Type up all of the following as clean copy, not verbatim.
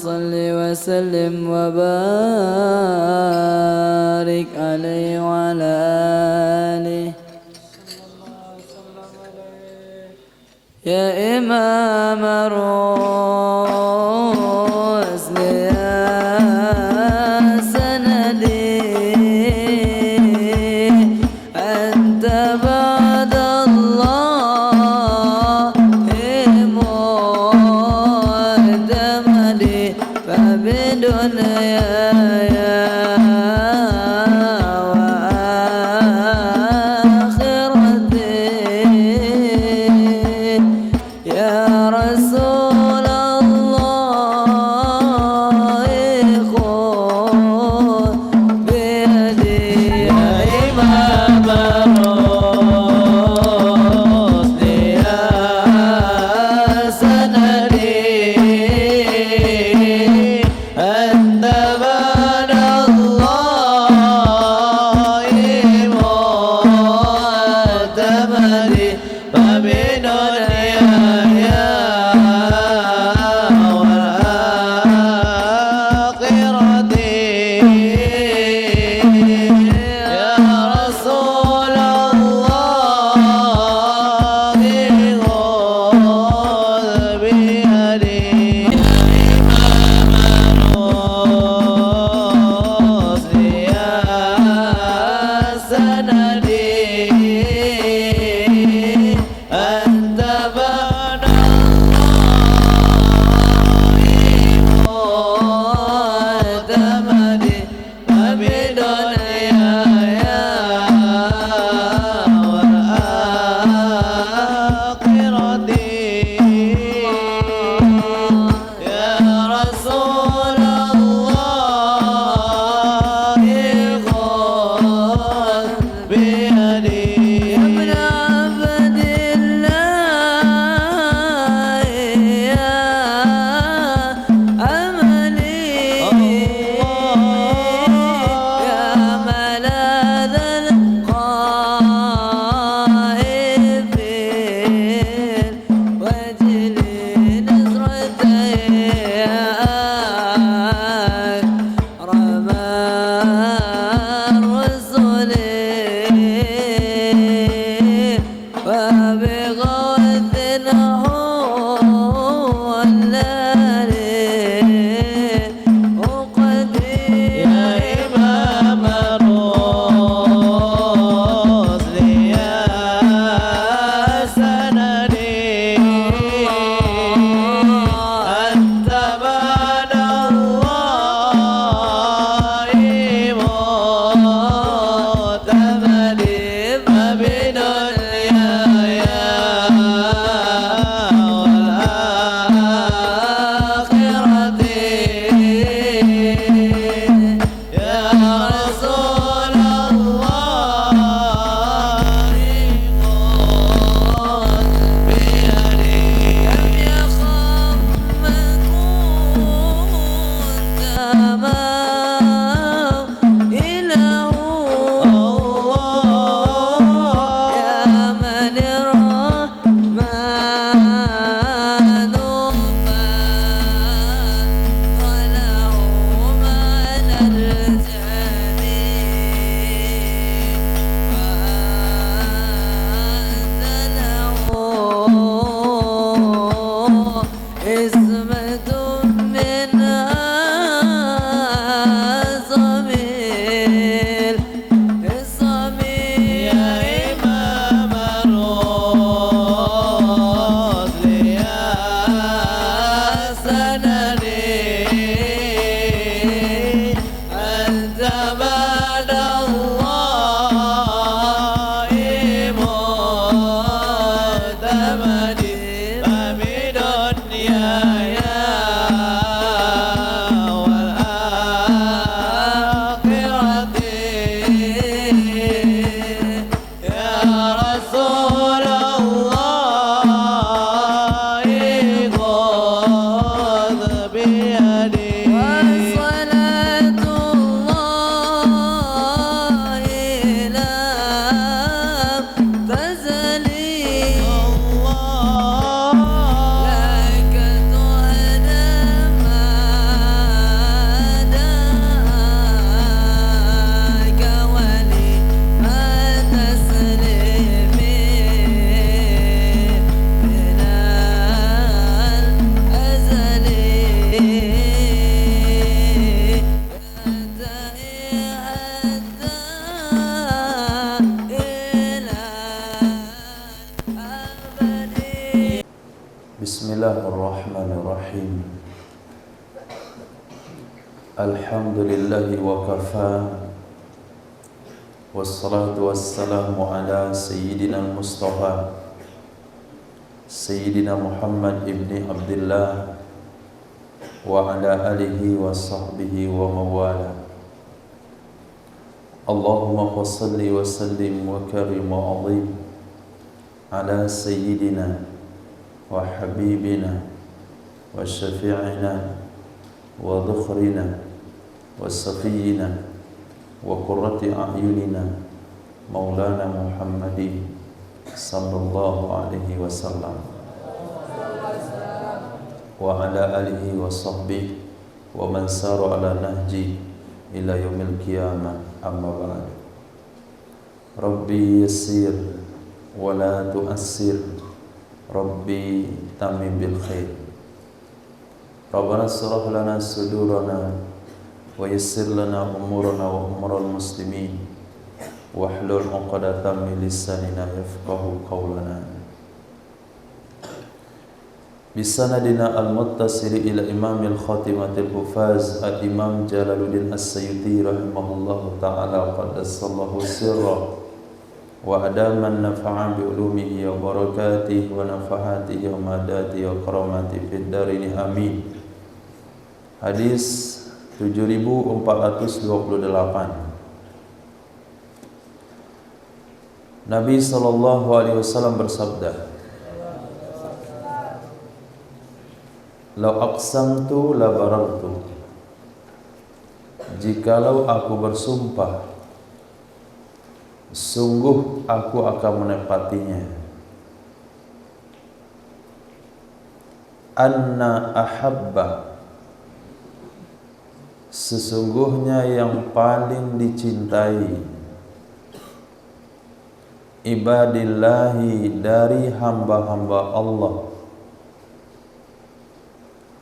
صل وسلم وبارك عليه وعلى آله يا إمام الرسل يا سندي أنت بعد الله معتمدي فبدنياي وآخرتي يا رسول الله Bismillahirrahmanirrahim. Alhamdulillahi wa kafa. Wassalatu wassalamu ala sayyidina Mustafa Sayyidina Muhammad ibni Abdullah wa ala alihi wa sahbihi wa mawala. Allahumma salli wa sallim wa karim wa azim ala sayyidina wa habibina wa syafi'ina wa dhukhrina wa safiyina wa qurrati a'yunina maulana Muhammadin sallallahu alaihi wasallam wa ala alihi wa sahbihi wa man sara ala nahji ila yaumil qiyamah, amma ba'd. Rabbi yassir wa la tu'assir, Rabbi tamim bil khair. Rabbana shrah lana sudurana wa yassir lana umurana wa umural muslimin wahlul 'uqdatam min lisanina yafqahu qawlana. Bisanadina al-muttasil ila imamil khatimatil hufaz al-imam Jalaluddin As-Sayyuti rahimahullahu ta'ala qaddasallahu sirra wa adaman nafa'a bi ulumihi wa barakatihi wa nafahatihi wa madatihi wa karamati fid darini amin. Hadis 7428. Nabi sallallahu alaihi wasallam bersabda, "Lau aqsamtu la barartu." Jikalau aku bersumpah, sungguh aku akan menepatinya. Anna ahabba, sesungguhnya yang paling dicintai, ibadillahi, dari hamba-hamba Allah,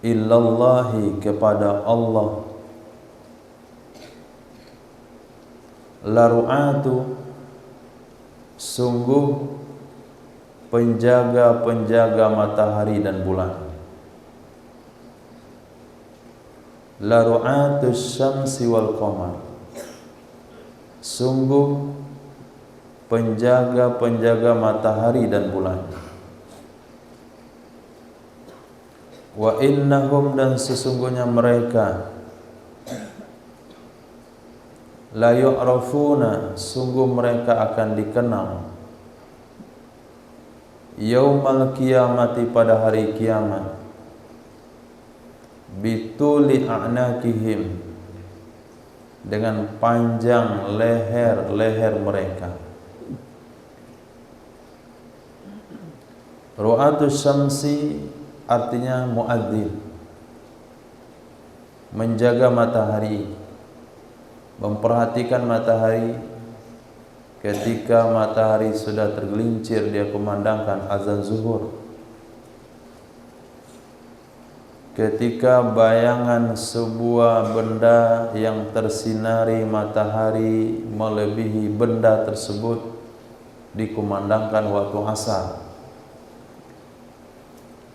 illallahi, kepada Allah, laru'atu, sungguh penjaga-penjaga matahari dan bulan, laru'atus syamsi wal qamar, sungguh penjaga-penjaga matahari dan bulan, wa innahum, dan sesungguhnya mereka, la yu'rafuna, sungguh mereka akan dikenal, yaumal qiyamati, pada hari kiamat, bituli a'nakihim, dengan panjang leher-leher mereka. Ru'atus syamsi artinya muadzin, menjaga matahari, memperhatikan matahari. Ketika matahari sudah tergelincir, dia kumandangkan azan zuhur. Ketika bayangan sebuah benda yang tersinari matahari melebihi benda tersebut, dikumandangkan waktu asar.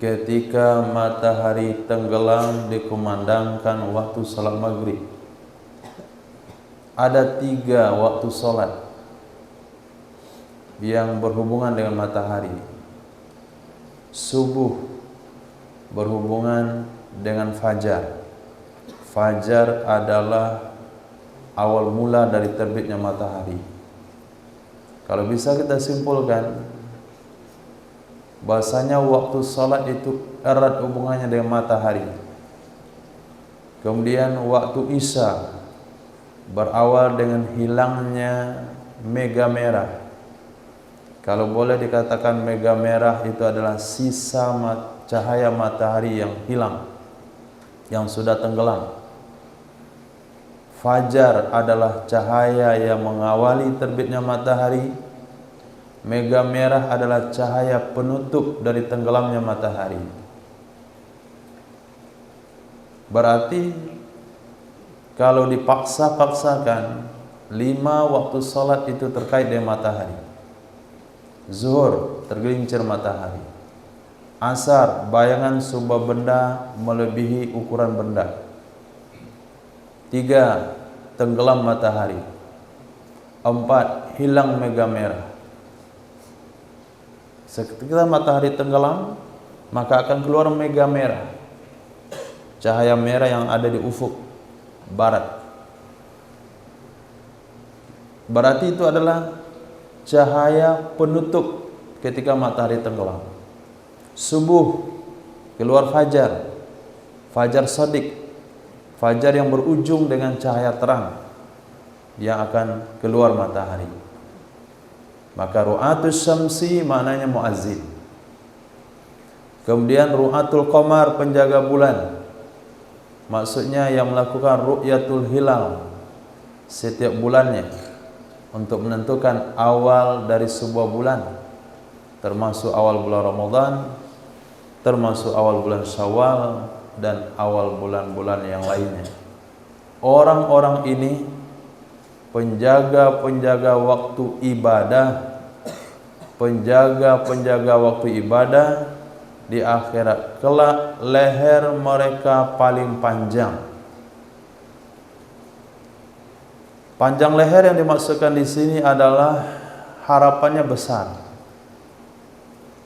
Ketika matahari tenggelam, dikumandangkan waktu salat maghrib. Ada 3 waktu salat yang berhubungan dengan matahari. Subuh berhubungan dengan fajar. Fajar adalah awal mula dari terbitnya matahari. Kalau bisa kita simpulkan bahasanya waktu salat itu erat hubungannya dengan matahari. Kemudian waktu isya berawal dengan hilangnya mega merah. Kalau boleh dikatakan mega merah itu adalah sisa cahaya matahari yang hilang, yang sudah tenggelam. Fajar adalah cahaya yang mengawali terbitnya matahari. Mega merah adalah cahaya penutup dari tenggelamnya matahari. Berarti kalau dipaksa-paksakan 5 waktu salat itu terkait dengan matahari. Zuhur tergelincir matahari, Asar, bayangan sebuah benda melebihi ukuran benda. 3. Tenggelam matahari. 4. Hilang mega merah. Ketika matahari tenggelam, maka akan keluar mega merah, cahaya merah yang ada di ufuk barat. Berarti itu adalah cahaya penutup ketika matahari tenggelam. Subuh, keluar fajar, fajar shadiq, fajar yang berujung dengan cahaya terang yang akan keluar matahari. Maka ru'atus syamsi maknanya muazzin. Kemudian ru'atul qamar, penjaga bulan, maksudnya yang melakukan ru'yatul hilal setiap bulannya untuk menentukan awal dari sebuah bulan, termasuk awal bulan Ramadan, termasuk awal bulan Syawal, dan awal bulan-bulan yang lainnya. Orang-orang ini penjaga-penjaga waktu ibadah, penjaga-penjaga waktu ibadah di akhirat kelak, leher mereka paling panjang. Panjang leher yang dimaksudkan di sini adalah harapannya besar.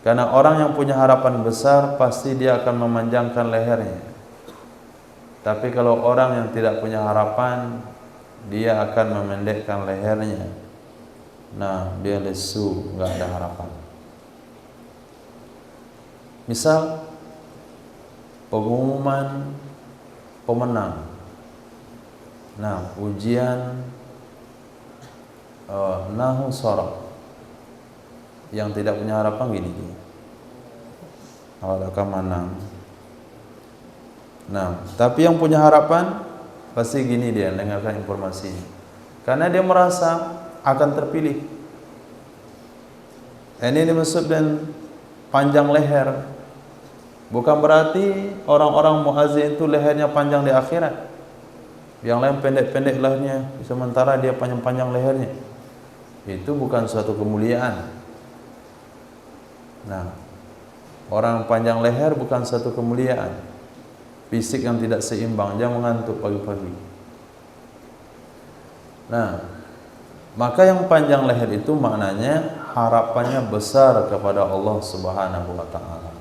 Karena orang yang punya harapan besar pasti dia akan memanjangkan lehernya. Tapi kalau orang yang tidak punya harapan, dia akan memendekkan lehernya. Nah, dia lesu, nggak ada harapan. Misal pengumuman pemenang. Nah, ujian nahu sorok. Yang tidak punya harapan gini, awal akan menang. Nah, tapi yang punya harapan pasti gini, dia dengarkan informasi, karena dia merasa akan terpilih. Ini dimaksud dan panjang leher. Bukan berarti orang-orang muazzin itu lehernya panjang di akhirat. Yang lain pendek-pendek lehernya, sementara dia panjang-panjang lehernya. Itu bukan suatu kemuliaan. Nah, orang panjang leher bukan satu kemuliaan. Fisik yang tidak seimbang, jangan mengantuk pagi-pagi. Nah, maka yang panjang leher itu maknanya harapannya besar kepada Allah Subhanahu wa taala.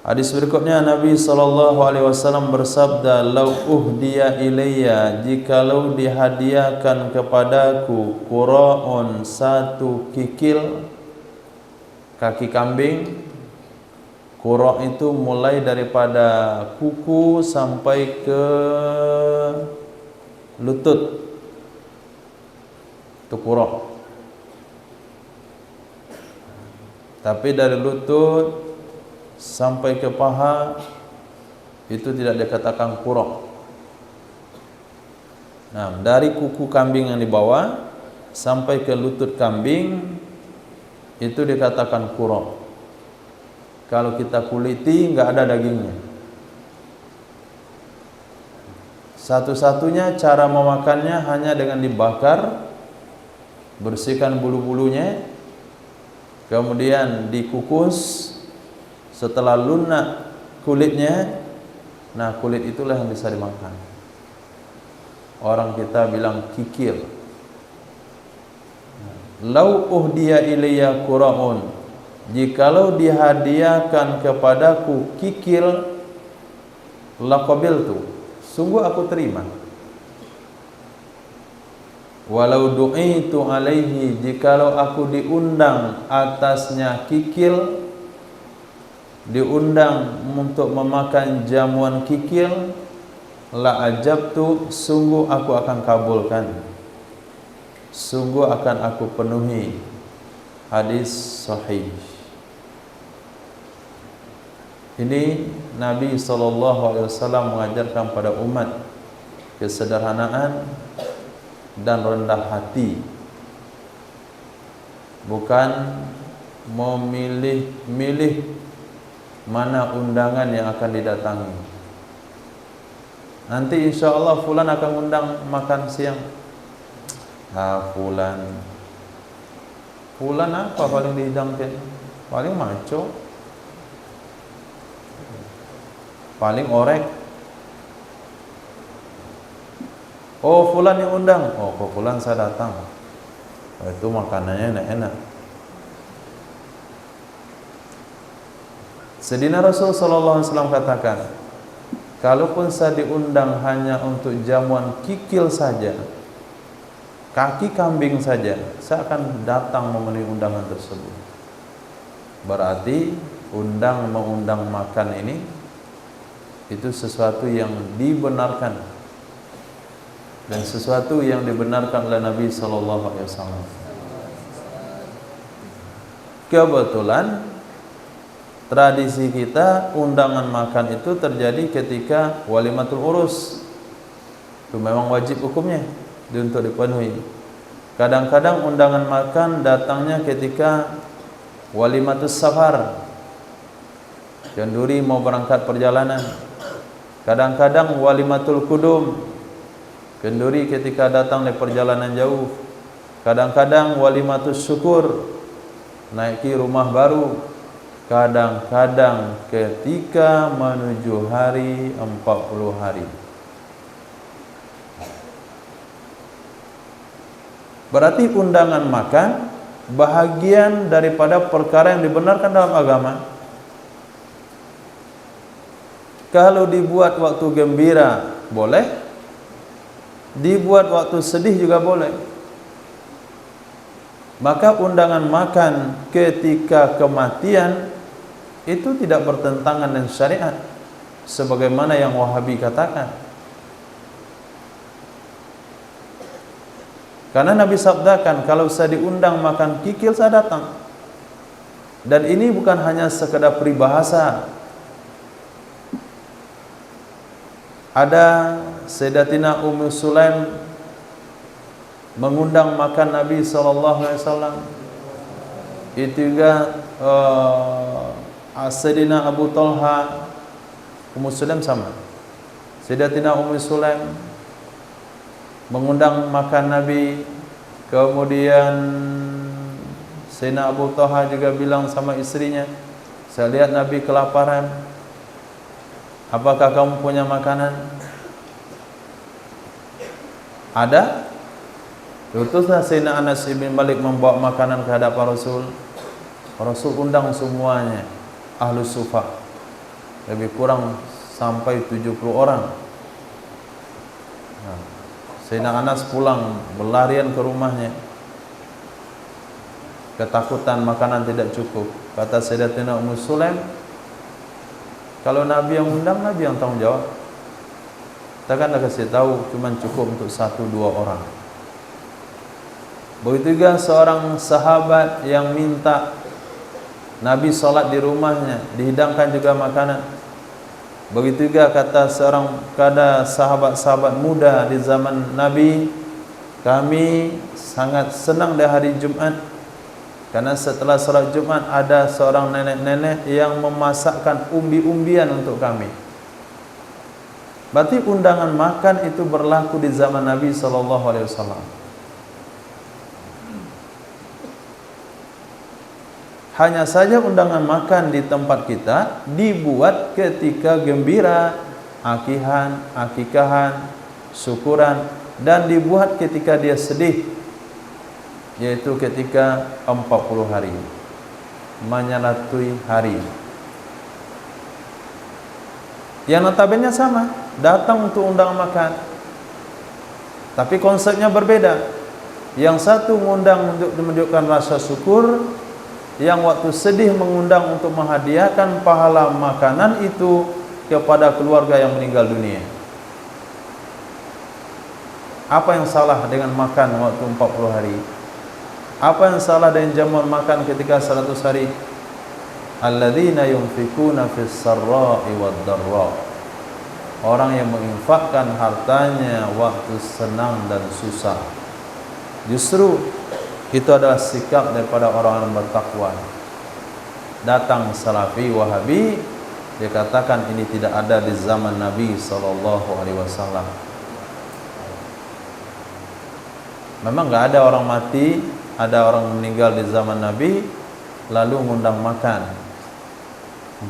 Hadis berikutnya Nabi SAW bersabda, "Lau uhdiya ilayya, jikalau dihadiahkan kepadaku qura'un, satu kikil kaki kambing." Qura' itu mulai daripada kuku sampai ke lutut, itu qura'. Tapi dari lutut sampai ke paha itu tidak dikatakan qura'. Nah, dari kuku kambing yang di bawah sampai ke lutut kambing itu dikatakan qura'. Kalau kita kuliti nggak ada dagingnya. Satu-satunya cara memakannya hanya dengan dibakar, bersihkan bulu-bulunya, kemudian dikukus. Setelah lunak kulitnya, nah kulit itulah yang bisa dimakan. Orang kita bilang kikil. Lau uhdiya ilayya qura'un, jikalau dihadiahkan kepadaku kikil, laqabiltu, sungguh aku terima. Walau du'itu alaihi, jikalau aku diundang atasnya kikil, diundang untuk memakan jamuan kikil, la ajabtu, sungguh aku akan kabulkan, sungguh akan aku penuhi. Hadis sahih. Ini Nabi SAW mengajarkan pada umat kesederhanaan dan rendah hati, bukan memilih-milih mana undangan yang akan didatangi. Nanti insya Allah fulan akan undang makan siang. Fulan apa paling dihidangkan? Paling maco. paling orek. Oh fulan yang undang, oh kok fulan saya datang, oh, itu makanannya enak-enak. Sedina Rasul sallallahu alaihi wasallam katakan, kalaupun saya diundang hanya untuk jamuan kikil saja, kaki kambing saja, saya akan datang memenuhi undangan tersebut. Berarti mengundang makan ini itu sesuatu yang dibenarkan dan sesuatu yang dibenarkan oleh Nabi sallallahu alaihi wasallam. Kebetulan tradisi kita undangan makan itu terjadi ketika walimatul urus. Itu memang wajib hukumnya untuk dipenuhi. Kadang-kadang undangan makan datangnya ketika walimatus safar, kenduri mau berangkat perjalanan. Kadang-kadang walimatul kudum, kenduri ketika datang dari perjalanan jauh. Kadang-kadang walimatus syukur, naiki rumah baru. Kadang-kadang ketika menuju hari 40 hari. Berarti undangan makan bahagian daripada perkara yang dibenarkan dalam agama. Kalau dibuat waktu gembira boleh, dibuat waktu sedih juga boleh. Maka undangan makan ketika kematian itu tidak bertentangan dengan syariat sebagaimana yang Wahabi katakan. Karena Nabi sabdakan, kalau saya diundang makan kikil saya datang. Dan ini bukan hanya sekedar peribahasa. Ada Sayyidatina Ummu Sulaim mengundang makan Nabi SAW. Itu juga Sayyidina Abu Talha, Ummu Sulaim sama. Sayyidatina Ummu Sulaim mengundang makan Nabi. Kemudian Sayyidina Abu Talha juga bilang sama istrinya, saya lihat Nabi kelaparan, apakah kamu punya makanan? Ada. Utuslah Sayyidina Anas bin Malik membawa makanan ke hadapan Rasul. Rasul undang semuanya, Ahlus Sufa, lebih kurang sampai 70 orang. Sayyidina Anas pulang berlarian ke rumahnya, ketakutan makanan tidak cukup. Kata Sayyidatina Ummu Sulaim, kalau Nabi yang undang, Nabi yang tanggung jawab. Kita kan dah kasih tahu cuma cukup untuk 1-2 orang. Begitu juga seorang sahabat yang minta Nabi sholat di rumahnya, dihidangkan juga makanan. Begitu juga kata sahabat-sahabat muda di zaman Nabi, kami sangat senang di hari Jumat karena setelah sholat Jumat ada seorang nenek-nenek yang memasakkan umbi-umbian untuk kami. Berarti undangan makan itu berlaku di zaman Nabi SAW. Hanya saja undangan makan di tempat kita dibuat ketika gembira, akihan, akikahan, syukuran, dan dibuat ketika dia sedih, yaitu ketika 40 hari menyelatui hari. Yang notabene sama, datang untuk undangan makan, tapi konsepnya berbeda. Yang satu mengundang untuk menunjukkan rasa syukur, yang waktu sedih mengundang untuk menghadiahkan pahala makanan itu kepada keluarga yang meninggal dunia. Apa yang salah dengan makan waktu 40 hari? Apa yang salah dengan jamuan makan ketika 100 hari? Alladzina yunfikuna fis sarra'i wad dharra. Orang yang menginfakkan hartanya waktu senang dan susah. Justru itu adalah sikap daripada orang-orang bertakwa. Datang Salafi Wahabi, dia katakan ini tidak ada di zaman Nabi SAW. Memang enggak ada orang mati, ada orang meninggal di zaman Nabi lalu ngundang makan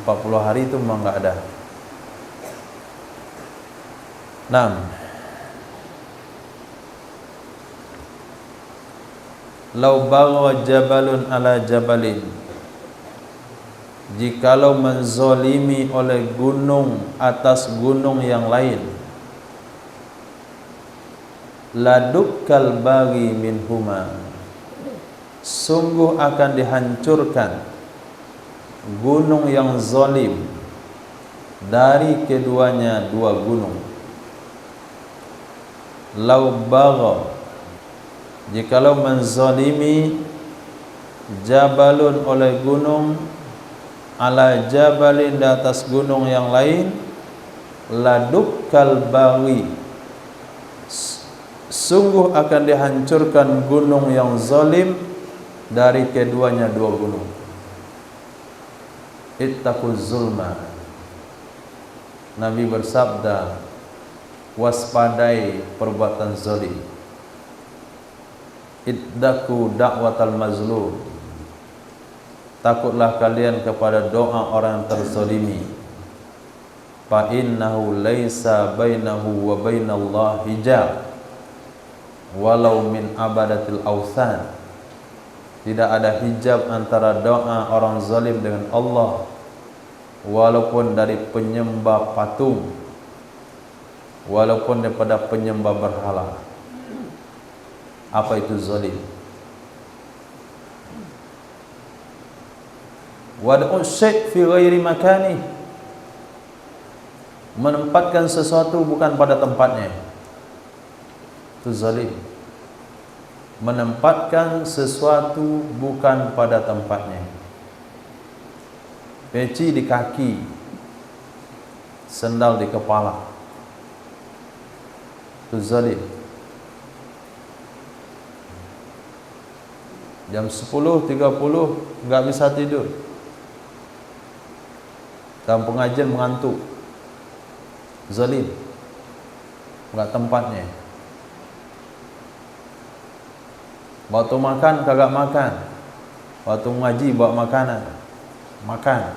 40 hari, itu memang enggak ada. Naam. Lau bagha jabalun ala jabalin, jikalau menzolimi oleh gunung atas gunung yang lain, ladukkal baghi minhuma, sungguh akan dihancurkan gunung yang zalim dari keduanya dua gunung. Lau bagha, jikalau menzalimi jabalun oleh gunung ala jabalin di atas gunung yang lain, ladukkal baghi, sungguh akan dihancurkan gunung yang zalim dari keduanya dua gunung. Ittaquz zulma, Nabi bersabda, waspadai perbuatan zalim. Iddaku da'watal mazlum, takutlah kalian kepada doa orang yang terzalimi. Fa innahu laisa bainahu wa bainallah hijab walau min abadatil awthan, tidak ada hijab antara doa orang zalim dengan Allah walaupun dari penyembah patung, walaupun daripada penyembah berhala. Apa itu zalim? Wad'u syai' fi ghairi makani, menempatkan sesuatu bukan pada tempatnya, itu zalim. Menempatkan sesuatu bukan pada tempatnya. Peci di kaki, sendal di kepala, itu zalim. Jam 10.30 nggak bisa tidur, dalam pengajian mengantuk, zalim, nggak tempatnya. Waktu makan kagak makan, waktu ngaji bawa makanan, makan.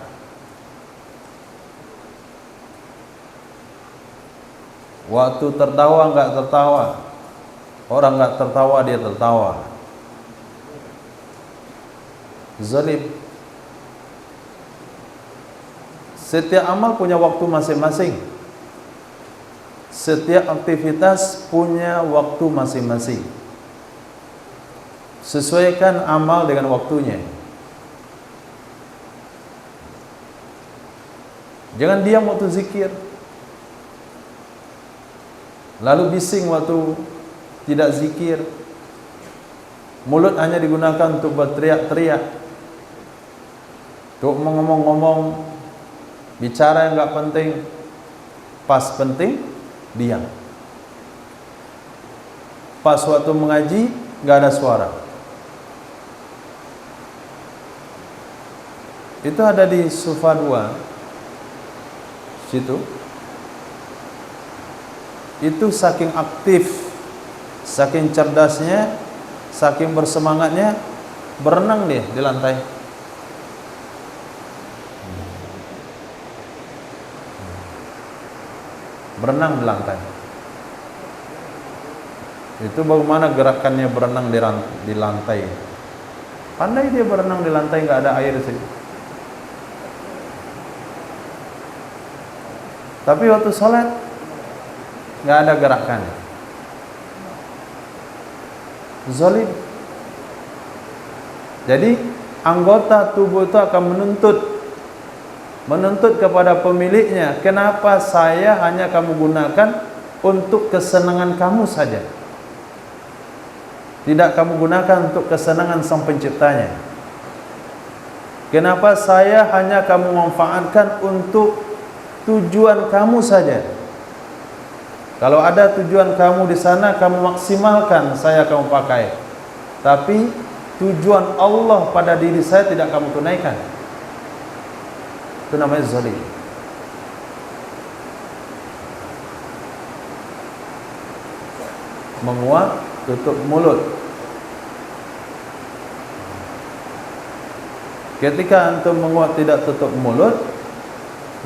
Waktu tertawa nggak tertawa, orang nggak tertawa dia tertawa, zalim. Setiap amal punya waktu masing-masing, setiap aktivitas punya waktu masing-masing. Sesuaikan amal dengan waktunya. Jangan diam waktu zikir, lalu bising waktu tidak zikir. Mulut hanya digunakan untuk berteriak-teriak, untuk ngomong-ngomong, bicara yang enggak penting. Pas penting, diam. Pas waktu mengaji, enggak ada suara. Itu ada di Sufa 2 situ. Itu saking aktif, saking cerdasnya, saking bersemangatnya, berenang dia di lantai. Berenang di lantai. Itu bagaimana gerakannya berenang di lantai. Pandai dia berenang di lantai, nggak ada air sih. Tapi waktu sholat nggak ada gerakan. Zalim. Jadi anggota tubuh itu akan menuntut kepada pemiliknya, kenapa saya hanya kamu gunakan untuk kesenangan kamu saja, tidak kamu gunakan untuk kesenangan sang penciptanya? Kenapa saya hanya kamu manfaatkan untuk tujuan kamu saja? Kalau ada tujuan kamu di sana, kamu maksimalkan, saya kamu pakai. Tapi tujuan Allah pada diri saya tidak kamu tunaikan. Itu namanya zalim. Menguap, tutup mulut. Ketika antum menguap tidak tutup mulut,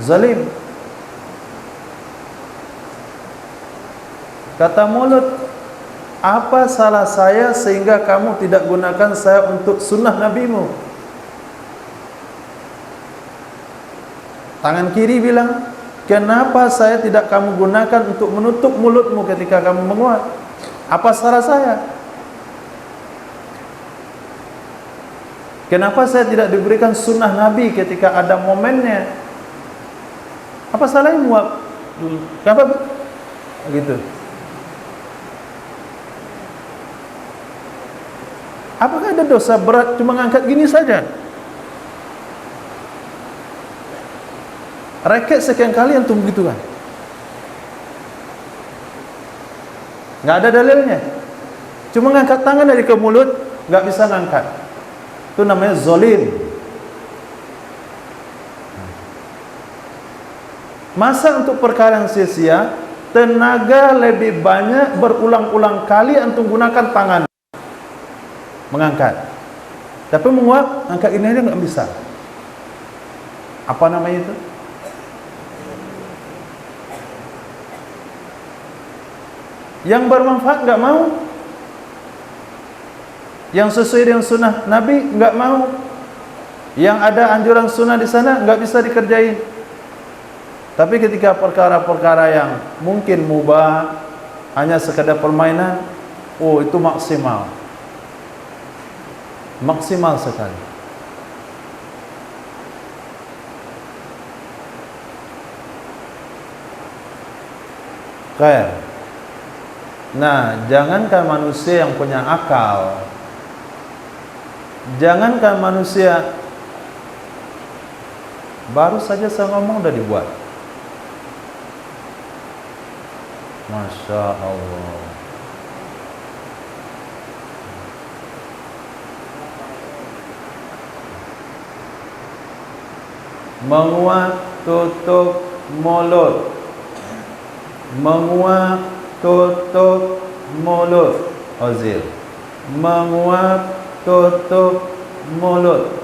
zalim. Kata mulut, apa salah saya sehingga kamu tidak gunakan saya untuk sunnah nabimu? Tangan kiri bilang, kenapa saya tidak kamu gunakan untuk menutup mulutmu ketika kamu menguat? Apa salah saya? Kenapa saya tidak diberikan sunnah Nabi ketika ada momennya? Apa salahnya muat? Kenapa gitu? Apakah ada dosa berat cuma ngangkat gini saja? Raket sekian kali antum begitu kan? Nggak ada dalilnya. Cuma ngangkat tangan dari ke mulut, nggak bisa ngangkat. Itu namanya zolim. Masa untuk perkara yang sia-sia, tenaga lebih banyak berulang-ulang kali antum gunakan tangan mengangkat. Tapi menguap, angkat ini aja nggak bisa. Apa namanya itu? Yang bermanfaat nggak mau, yang sesuai dengan sunnah Nabi nggak mau, yang ada anjuran sunnah di sana nggak bisa dikerjain. Tapi ketika perkara-perkara yang mungkin mubah, hanya sekedar permainan, oh itu maksimal, maksimal sekali. Khair. Nah, jangankan manusia yang punya akal, jangankan manusia, baru saja saya ngomong udah dibuat. Masya Allah. Menguat tutup mulut, menguat tutup mulut. Ozil, menguap tutup mulut.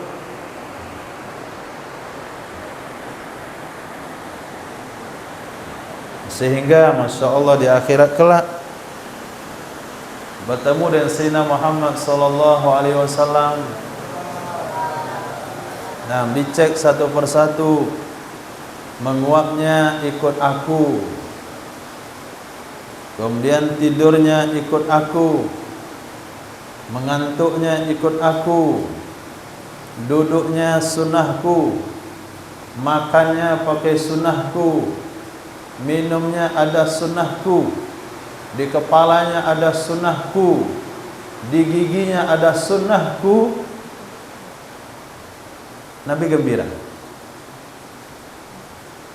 Sehingga Masya Allah di akhirat kelak bertemu dengan Sayyidina Muhammad sallallahu alaihi wasallam. Nah, dicek satu persatu, menguapnya ikut aku, kemudian tidurnya ikut aku, mengantuknya ikut aku, duduknya sunnahku, makannya pakai sunnahku, minumnya ada sunnahku, di kepalanya ada sunnahku, di giginya ada sunnahku. Nabi gembira.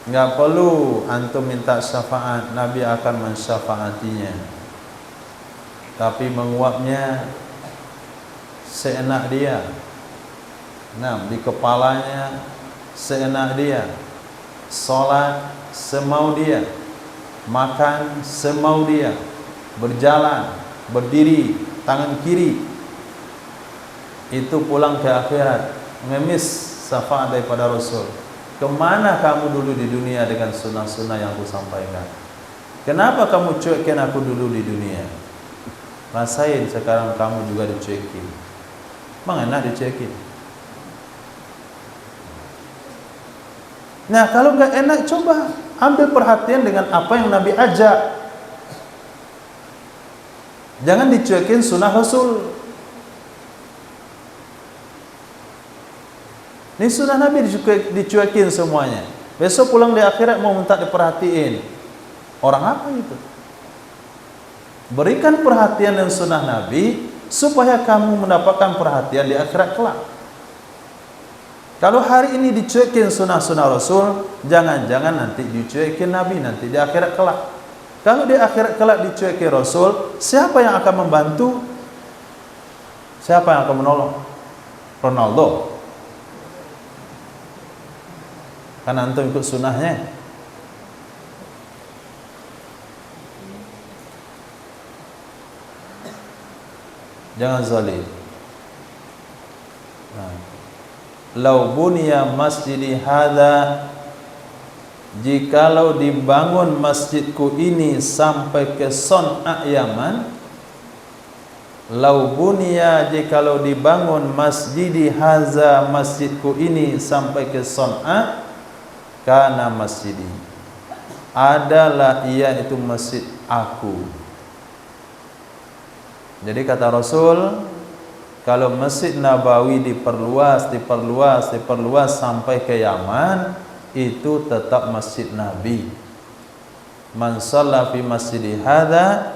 Enggak perlu antum minta syafaat, Nabi akan mensyafaatinya. Tapi menguapnya seenak dia. Nah, di kepalanya seenak dia. Salat semau dia. Makan semau dia. Berjalan, berdiri, tangan kiri. Itu pulang ke akhirat, mengemis syafaat daripada Rasul. Kemana kamu dulu di dunia dengan sunnah-sunnah yang aku sampaikan? Kenapa kamu cuekin aku dulu di dunia? Rasain sekarang kamu juga dicuekin. Emang enak dicuekin? Nah, kalau nggak enak, coba ambil perhatian dengan apa yang Nabi ajak. Jangan dicuekin sunnah Rasul. Ini sunnah Nabi dicuekin semuanya. Besok pulang di akhirat mau minta diperhatiin. Orang apa itu? Berikan perhatian dan sunnah Nabi supaya kamu mendapatkan perhatian di akhirat kelak. Kalau hari ini dicuekin sunnah-sunnah Rasul, jangan-jangan nanti dicuekin Nabi nanti di akhirat kelak. Kalau di akhirat kelak dicuekin Rasul, siapa yang akan membantu? Siapa yang akan menolong? Ronaldo. Karena antum ikut sunnahnya. Jangan zalim. Lau buniya masjidi hadza jikalau dibangun masjidku ini sampai ke Son'a Yaman, lau bunya, jikalau dibangun masjidi haza, masjidku ini sampai ke Son'a, kana masjidi, adalah ia itu masjid aku. Jadi kata Rasul, kalau Masjid Nabawi diperluas sampai ke Yaman, itu tetap masjid Nabi. Man shalla fi masjidi hadza,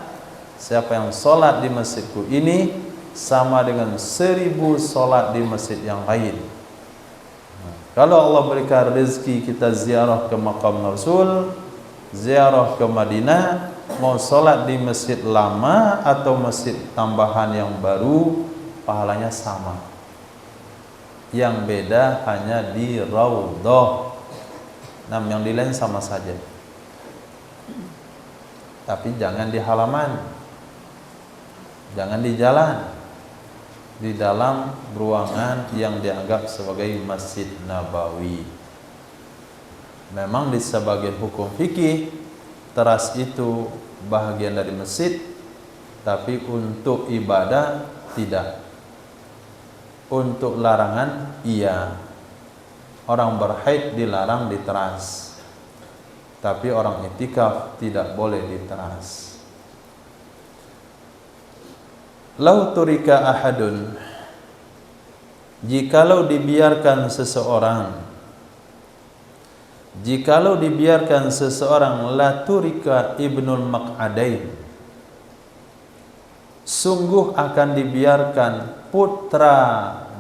siapa yang sholat di masjidku ini sama dengan 1000 sholat di masjid yang lain. Kalau Allah berikan rezeki kita ziarah ke makam Rasul, ziarah ke Madinah, mau sholat di masjid lama atau masjid tambahan yang baru, pahalanya sama. Yang beda hanya di Raudhah. Nah, yang di lain sama saja. Tapi jangan di halaman, jangan di jalan, di dalam ruangan yang dianggap sebagai Masjid Nabawi. Memang di sebagian hukum fikih, teras itu bahagian dari masjid, tapi untuk ibadah tidak. Untuk larangan iya. Orang berhaid dilarang di teras, tapi orang iktikaf tidak boleh di teras. Lau turika ahadun, jikalau dibiarkan seseorang, la turika ibnul Maq'adain, sungguh akan dibiarkan putra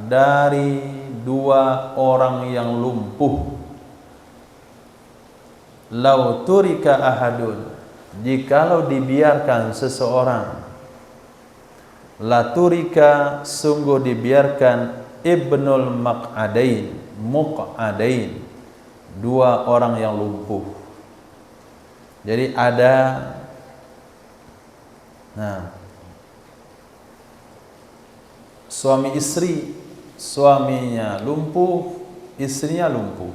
dari 2 orang yang lumpuh. Lau turika ahadun, jikalau dibiarkan seseorang, la turika, sungguh dibiarkan ibnul Maq'adain, 2 orang yang lumpuh. Jadi ada, suami istri, suaminya lumpuh, istrinya lumpuh.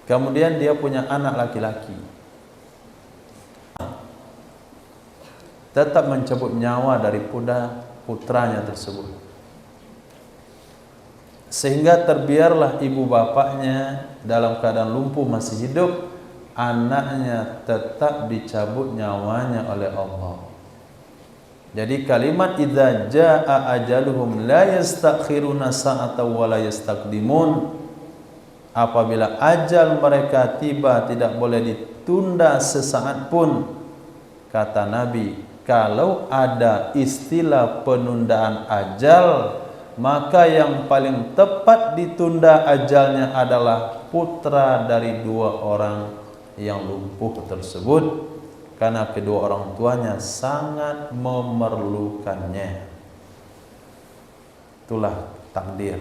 Kemudian dia punya anak laki-laki, tetap mencabut nyawa dari putranya tersebut, sehingga terbiarlah ibu bapaknya dalam keadaan lumpuh masih hidup, anaknya tetap dicabut nyawanya oleh Allah. Jadi kalimat idza jaa ajaluhum la yastakhiruna sa'atan wa la yastaqdimun, apabila ajal mereka tiba tidak boleh ditunda sesaat pun. Kata Nabi, kalau ada istilah penundaan ajal, maka yang paling tepat ditunda ajalnya adalah putra dari 2 orang yang lumpuh tersebut, karena kedua orang tuanya sangat memerlukannya. Itulah takdir.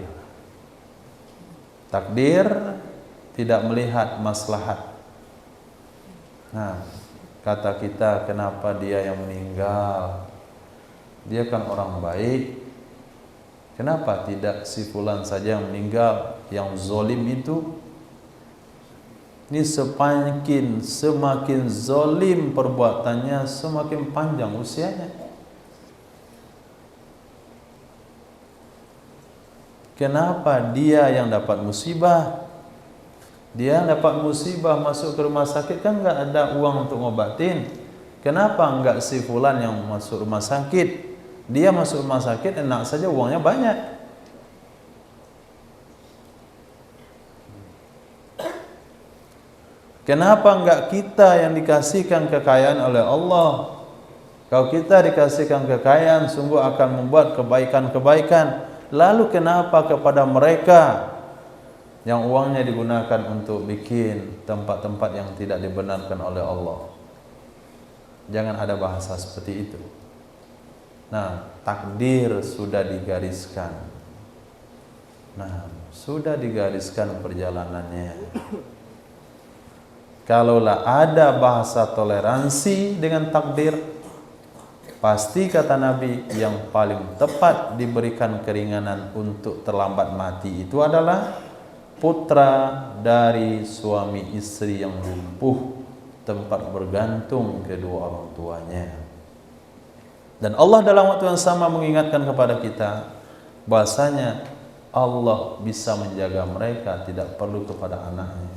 Takdir tidak melihat maslahat. Nah, kata kita, kenapa dia yang meninggal? Dia kan orang baik. Kenapa tidak si fulan saja yang meninggal, yang zolim itu? Ini semakin zolim perbuatannya, semakin panjang usianya. Kenapa dia yang dapat musibah? Dia dapat musibah masuk ke rumah sakit, kan nggak ada uang untuk ngobatin. Kenapa nggak si fulan yang masuk rumah sakit? Dia masuk rumah sakit enak saja, uangnya banyak. Kenapa enggak kita yang dikasihkan kekayaan oleh Allah? Kalau kita dikasihkan kekayaan, sungguh akan membuat kebaikan-kebaikan. Lalu kenapa kepada mereka yang uangnya digunakan untuk bikin tempat-tempat yang tidak dibenarkan oleh Allah? Jangan ada bahasa seperti itu. Nah, takdir sudah digariskan. Nah, sudah digariskan perjalanannya. Kalaulah ada bahasa toleransi dengan takdir, pasti kata Nabi yang paling tepat diberikan keringanan untuk terlambat mati itu adalah putra dari suami istri yang lumpuh, tempat bergantung kedua orang tuanya. Dan Allah dalam waktu yang sama mengingatkan kepada kita bahasanya Allah bisa menjaga mereka, tidak perlu kepada anaknya.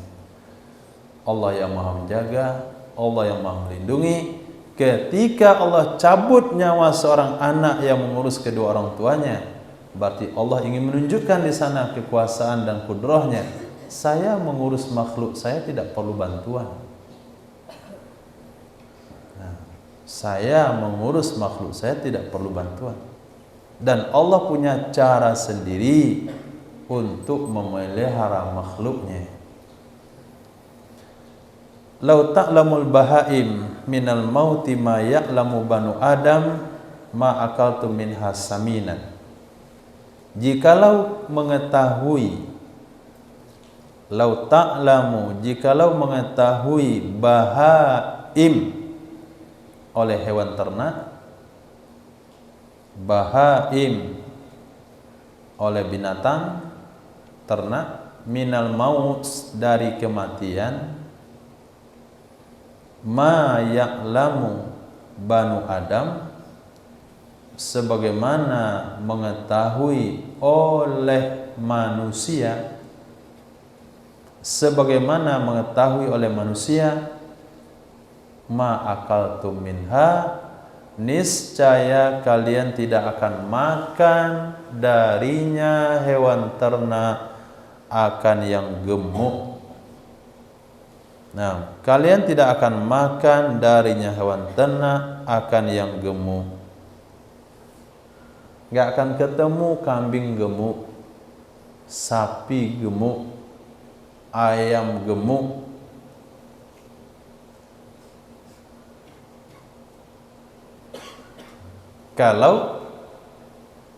Allah yang maha menjaga, Allah yang maha melindungi. Ketika Allah cabut nyawa seorang anak yang mengurus kedua orang tuanya, berarti Allah ingin menunjukkan di sana kekuasaan dan kudrahnya. Saya mengurus makhluk, saya tidak perlu bantuan. Saya mengurus makhluk, saya tidak perlu bantuan. Dan Allah punya cara sendiri untuk memelihara makhluknya. Lau ta'lamul bahaim minal mauti ma ya'lamu banu Adam ma akaltu minha saminan. Jikalau mengetahui, lau ta'lamu, jikalau mengetahui bahaim oleh hewan ternak, bahaim oleh binatang ternak, minal maut dari kematian, ma ya'lamu banu Adam sebagaimana mengetahui oleh manusia, sebagaimana mengetahui oleh manusia, ma akaltum minha, niscaya kalian tidak akan makan darinya hewan ternak akan yang gemuk. Nah, kalian tidak akan makan darinya hewan ternak akan yang gemuk. Gak akan ketemu kambing gemuk, sapi gemuk, ayam gemuk. Kalau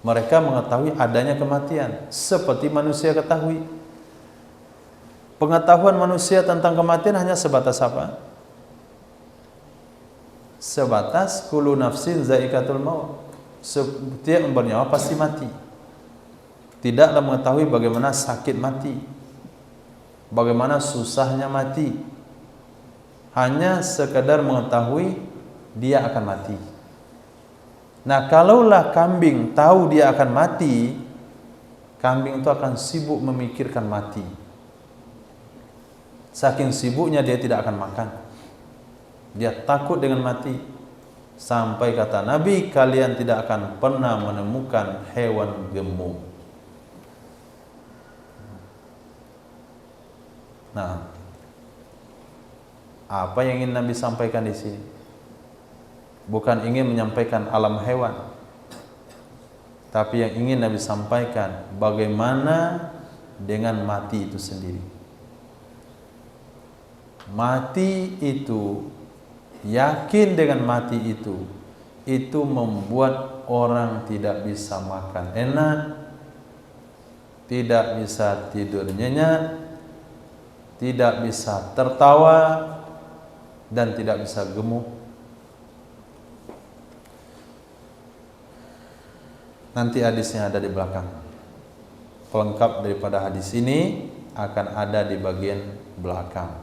mereka mengetahui adanya kematian seperti manusia ketahui. Pengetahuan manusia tentang kematian hanya sebatas apa? Sebatas kullu nafsin zaikatul maut. Setiap yang bernyawa pasti mati. Tidaklah mengetahui bagaimana sakit mati, bagaimana susahnya mati. Hanya sekadar mengetahui dia akan mati. Nah, kalaulah kambing tahu dia akan mati, kambing itu akan sibuk memikirkan mati. Saking sibuknya dia tidak akan makan. Dia takut dengan mati. Sampai kata Nabi, kalian tidak akan pernah menemukan hewan gemuk. Nah, apa yang ingin Nabi sampaikan di sini? Bukan ingin menyampaikan alam hewan, tapi yang ingin Nabi sampaikan bagaimana dengan mati itu sendiri. Mati itu, yakin dengan mati itu membuat orang tidak bisa makan enak, tidak bisa tidur nyenyak, tidak bisa tertawa, dan tidak bisa gemuk. Nanti hadisnya ada di belakang. Pelengkap daripada hadis ini akan ada di bagian belakang.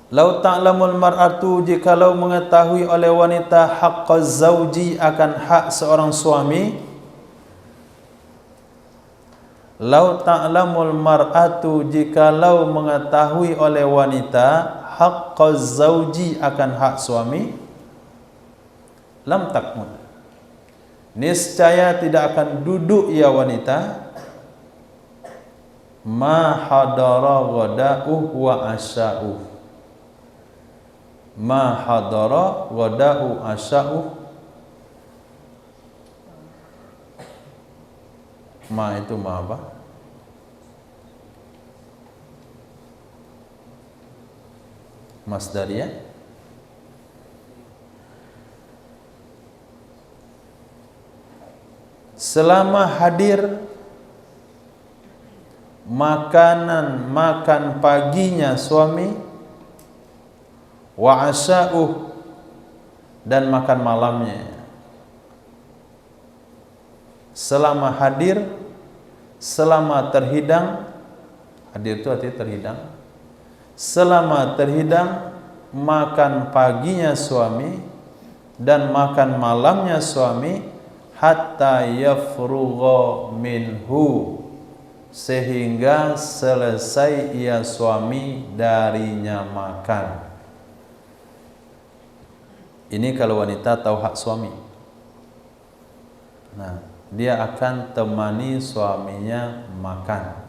Lau ta'lamul mar'atu, jikalau mengetahui oleh wanita haqqaz zauji, akan hak seorang suami. Lau ta'lamul mar'atu, jikalau mengetahui oleh wanita haqqaz zauji, akan hak suami. Lam takmud, niscaya tidak akan duduk ia wanita. Ma hadara ghada'uh wa asya'uh, ma hadara ghada'u asya'uh. Ma itu ma apa? Masdariyah. Selama hadir makanan makan paginya suami, wa asya'uh, dan makan malamnya. Selama hadir selama terhidang, hadir itu artinya terhidang, selama terhidang makan paginya suami dan makan malamnya suami, hatta yafrugha minhu, sehingga selesai ia suami darinya makan. Ini kalau wanita tahu hak suami. Nah, dia akan temani suaminya makan.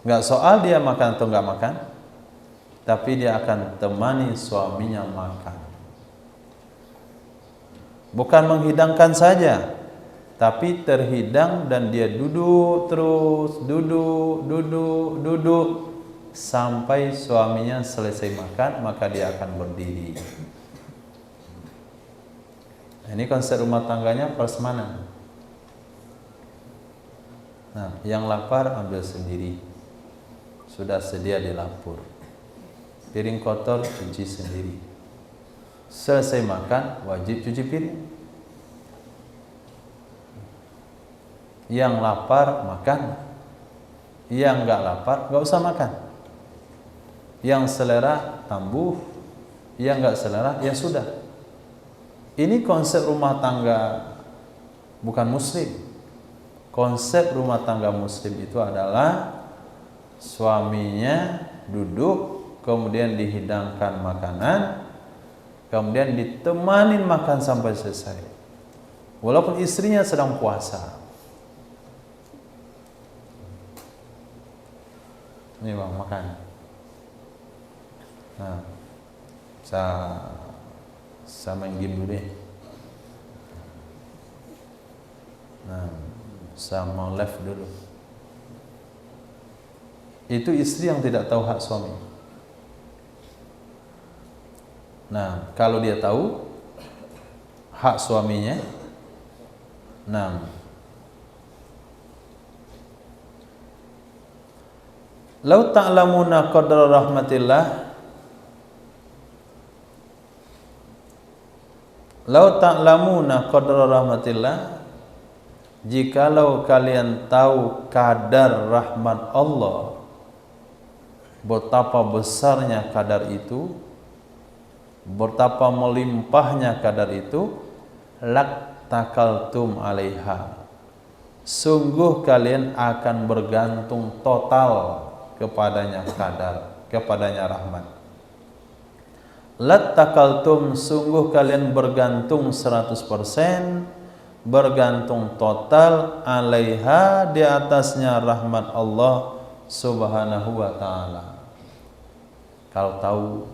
Enggak soal dia makan atau enggak makan, tapi dia akan temani suaminya makan. Bukan menghidangkan saja, tapi terhidang dan dia duduk terus, duduk sampai suaminya selesai makan, maka dia akan berdiri. Nah, ini konsep rumah tangganya prasmanan. Nah, yang lapar ambil sendiri, sudah sedia di dapur. Piring kotor cuci sendiri. Selesai makan wajib cuci piring. Yang lapar makan, yang enggak lapar enggak usah makan. Yang selera tambuh, yang enggak selera ya sudah. Ini konsep rumah tangga bukan muslim. Konsep rumah tangga muslim itu adalah suaminya duduk, kemudian dihidangkan makanan, kemudian ditemani makan sampai selesai. Walaupun istrinya sedang puasa. Ini bang, makan. Nah, saya main game dulu deh. Nah, saya mau live dulu. Itu istri yang tidak tahu hak suami. Nah, kalau dia tahu hak suaminya, nah, lau ta'lamuna qadra rahmatillah, lau ta'lamuna qadra rahmatillah, jikalau kalian tahu kadar rahmat Allah, betapa besarnya kadar itu, betapa melimpahnya kadar itu, laktakaltum alaiha, sungguh kalian akan bergantung total kepadanya kadar, kepadanya rahmat. Lattakaltum, sungguh kalian bergantung 100%, bergantung total, alaiha, di atasnya rahmat Allah subhanahu wa ta'ala. Kalau tahu,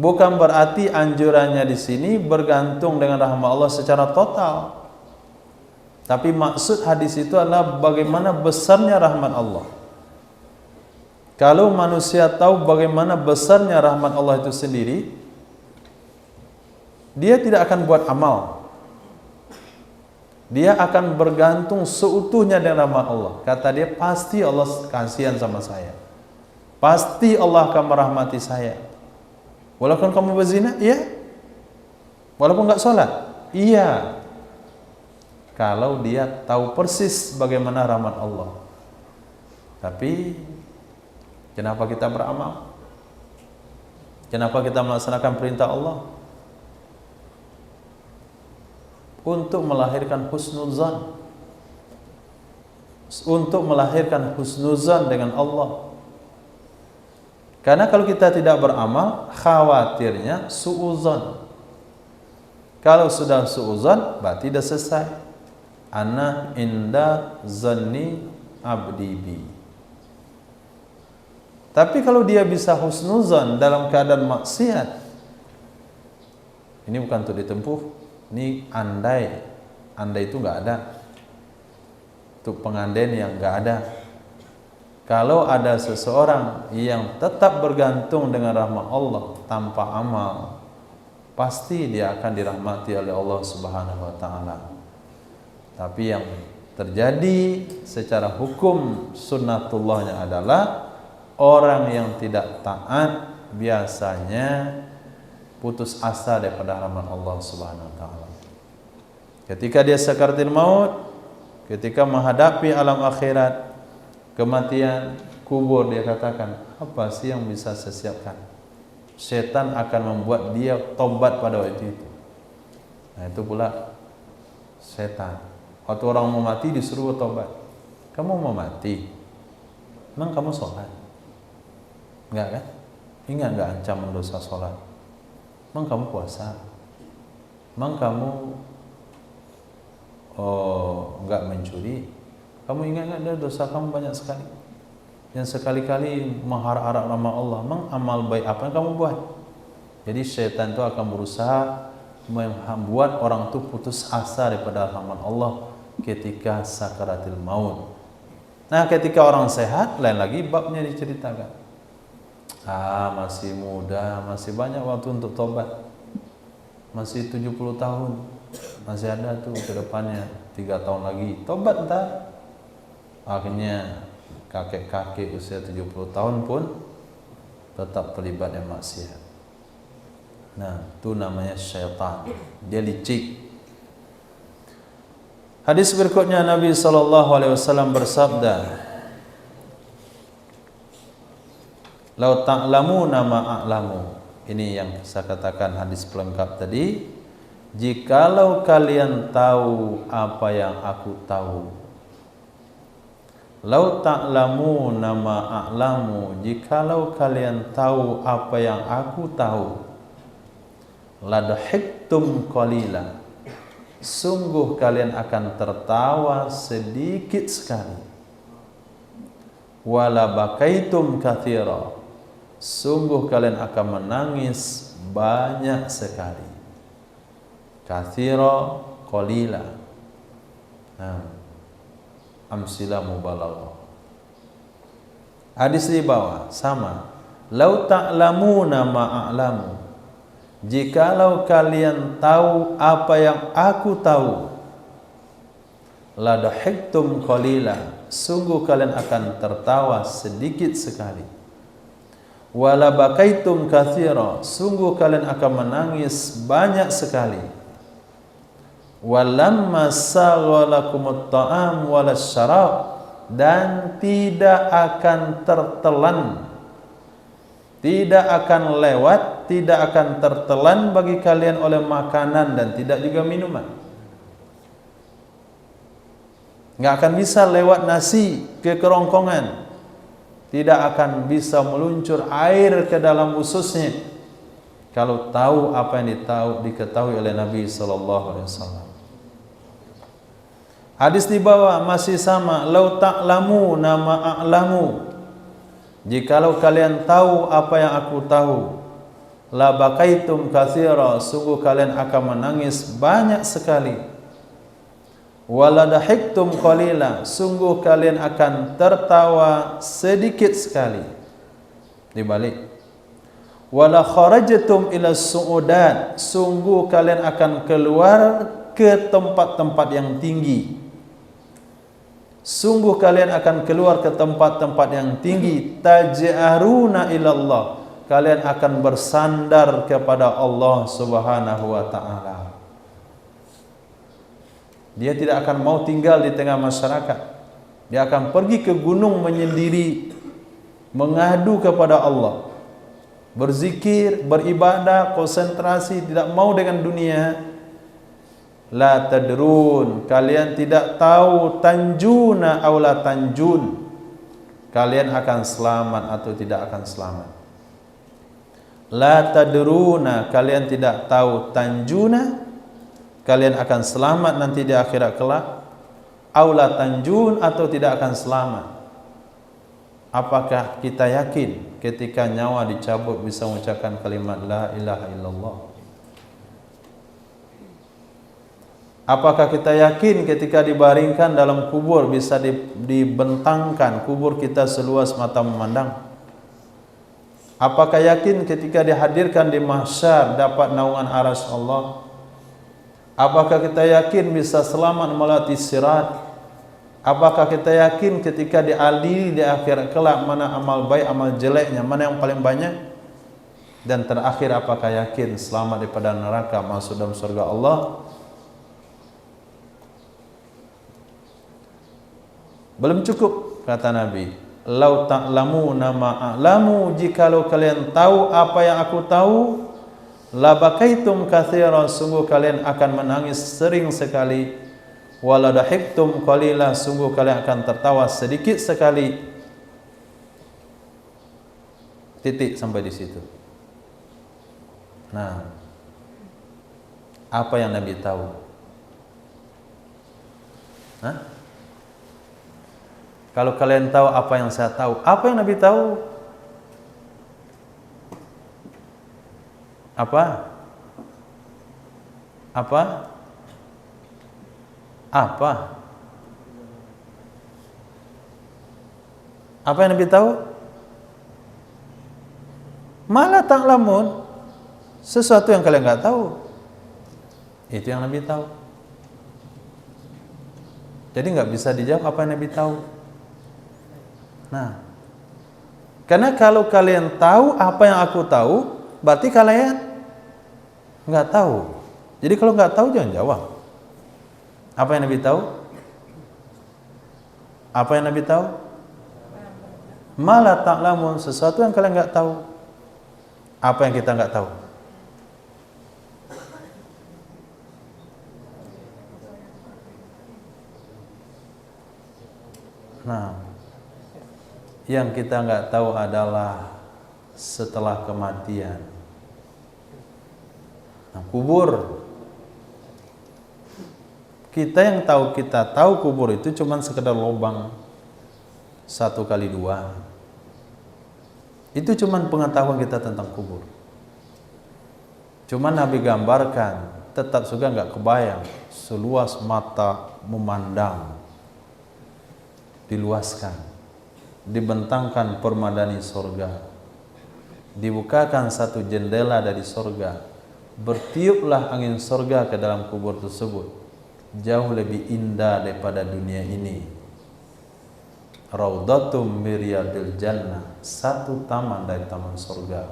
bukan berarti anjurannya di sini bergantung dengan rahmat Allah secara total. Tapi maksud hadis itu adalah bagaimana besarnya rahmat Allah. Kalau manusia tahu bagaimana besarnya rahmat Allah itu sendiri, dia tidak akan buat amal. Dia akan bergantung seutuhnya dengan rahmat Allah. Kata dia, pasti Allah kasihan sama saya. Pasti Allah akan merahmati saya. Walaupun kamu berzina, iya. Walaupun enggak sholat, iya. Kalau dia tahu persis bagaimana rahmat Allah. Tapi kenapa kita beramal? Kenapa kita melaksanakan perintah Allah? Untuk melahirkan husnuzan, untuk melahirkan husnuzan dengan Allah. Karena kalau kita tidak beramal, khawatirnya suuzan. Kalau sudah suuzan, berarti sudah selesai. Ana inda zanni abdi bi. Tapi kalau dia bisa husnuzan dalam keadaan maksiat, ini bukan untuk ditempuh, ini andai. Andai itu enggak ada. Untuk pengandaian yang enggak ada. Kalau ada seseorang yang tetap bergantung dengan rahmat Allah tanpa amal, pasti dia akan dirahmati oleh Allah Subhanahu wa taala. Tapi yang terjadi secara hukum sunnatullahnya adalah orang yang tidak taat biasanya putus asa daripada rahmat Allah Subhanahu wa taala. Ketika dia sakaratul maut, ketika menghadapi alam akhirat, kematian, kubur, dia katakan, apa sih yang bisa saya siapkan? Setan akan membuat dia tobat pada waktu itu. Nah itu pula setan. Waktu orang mau mati disuruh tobat. Kamu mau mati? Memang kamu sholat? Enggak kan? Ingat enggak ancaman dosa sholat? Memang kamu puasa? Memang kamu enggak mencuri? Kamu ingat enggak ada dosa kamu banyak sekali? Yang sekali-kali mengharap-harap nama Allah, memang amal baik apa yang kamu buat? Jadi syaitan itu akan berusaha membuat orang itu putus asa daripada rahmat Allah ketika sakaratul maut. Nah, ketika orang sehat, lain lagi babnya diceritakan. Masih muda, masih banyak waktu untuk tobat. Masih 70 tahun, masih ada tuh ke depannya 3 tahun lagi. Tobat entar. Akhirnya kakek-kakek usia 70 tahun pun tetap terlibat yang maksiat. Nah, itu namanya syaitan. Dia licik. Hadis berikutnya Nabi SAW bersabda, "Lau ta'lamuna ma a'lamu." Ini yang saya katakan hadis pelengkap tadi. Jikalau kalian tahu apa yang aku tahu. Lau ta'lamuna ma a'lamu. Jikalau kalian tahu apa yang aku tahu. Ladahiktum qalila. Sungguh kalian akan tertawa sedikit sekali. Wala bakaitum katsira. Sungguh kalian akan menangis banyak sekali. Katsira qalila. Amsilah mubalaghah. Hadis di bawah sama. Lau ta'lamuna ma a'lamu. Jikalau kalian tahu apa yang aku tahu, la dahiktum qalila, sungguh kalian akan tertawa sedikit sekali. Wala bakaitum katsira, sungguh kalian akan menangis banyak sekali. Walamma saghalakumut ta'am walas syarab, dan tidak akan tertelan, tidak akan lewat, tidak akan tertelan bagi kalian oleh makanan dan tidak juga minuman. Enggak akan bisa lewat nasi ke kerongkongan. Tidak akan bisa meluncur air ke dalam ususnya kalau tahu apa yang diketahui oleh Nabi SAW. Hadis di bawah masih sama. Lau ta'lamu nama a'lamu. Jikalau kalian tahu apa yang aku tahu, la bakaitum katsira, sungguh kalian akan menangis banyak sekali. Wala dahiktum qalila, sungguh kalian akan tertawa sedikit sekali. Dibalik. Wala kharajtum ila su'udat, sungguh kalian akan keluar ke tempat-tempat yang tinggi. Sungguh kalian akan keluar ke tempat-tempat yang tinggi. Taj'aruna ilallah, kalian akan bersandar kepada Allah Subhanahu wa ta'ala. Dia tidak akan mau tinggal di tengah masyarakat. Dia akan pergi ke gunung menyendiri, mengadu kepada Allah, berzikir, beribadah, konsentrasi, tidak mau dengan dunia. La tadrun, kalian tidak tahu, tanjuna aw la tanjun, kalian akan selamat atau tidak akan selamat. La tadruna, kalian tidak tahu, tanjuna, kalian akan selamat nanti di akhirat kelak, aw la tanjun, atau tidak akan selamat. Apakah kita yakin ketika nyawa dicabut bisa mengucapkan kalimat la ilaha illallah? Apakah kita yakin ketika dibaringkan dalam kubur bisa dibentangkan kubur kita seluas mata memandang? Apakah yakin ketika dihadirkan di mahsyar dapat naungan arsy Allah? Apakah kita yakin bisa selamat melewati sirat? Apakah kita yakin ketika diadili di akhirat kelak mana amal baik, amal jeleknya, mana yang paling banyak? Dan terakhir, apakah yakin selamat daripada neraka, masuk dalam surga Allah? Belum cukup, kata Nabi. Lau ta'lamuna ma a'lamu, jikalau kalian tahu apa yang aku tahu, labakaitum katsiran, sungguh kalian akan menangis sering sekali, wala dahiktum qalila, sungguh kalian akan tertawa sedikit sekali. Titik sampai di situ. Nah, apa yang Nabi tahu? Hah? Kalau kalian tahu apa yang saya tahu, apa yang Nabi tahu? Apa? Apa? Apa? Apa yang Nabi tahu? Malah ta'lamun, sesuatu yang kalian nggak tahu. Itu yang Nabi tahu. Jadi nggak bisa dijawab apa yang Nabi tahu. Nah, karena kalau kalian tahu apa yang aku tahu, berarti kalian nggak tahu. Jadi kalau nggak tahu jangan jawab. Apa yang Nabi tahu? Apa yang Nabi tahu? Malah ta'lamun, sesuatu yang kalian nggak tahu. Apa yang kita nggak tahu? Nah, yang kita nggak tahu adalah setelah kematian. Nah, kubur. Kita yang tahu, kita tahu kubur itu cuma sekedar lubang 1x2. Itu cuma pengetahuan kita tentang kubur. Cuma Nabi gambarkan, tetap juga nggak kebayang, seluas mata memandang, diluaskan, dibentangkan permadani sorga, dibukakan satu jendela dari sorga, bertiuplah angin sorga ke dalam kubur tersebut, jauh lebih indah daripada dunia ini. Raudatum miryadil jannah, satu taman dari taman sorga.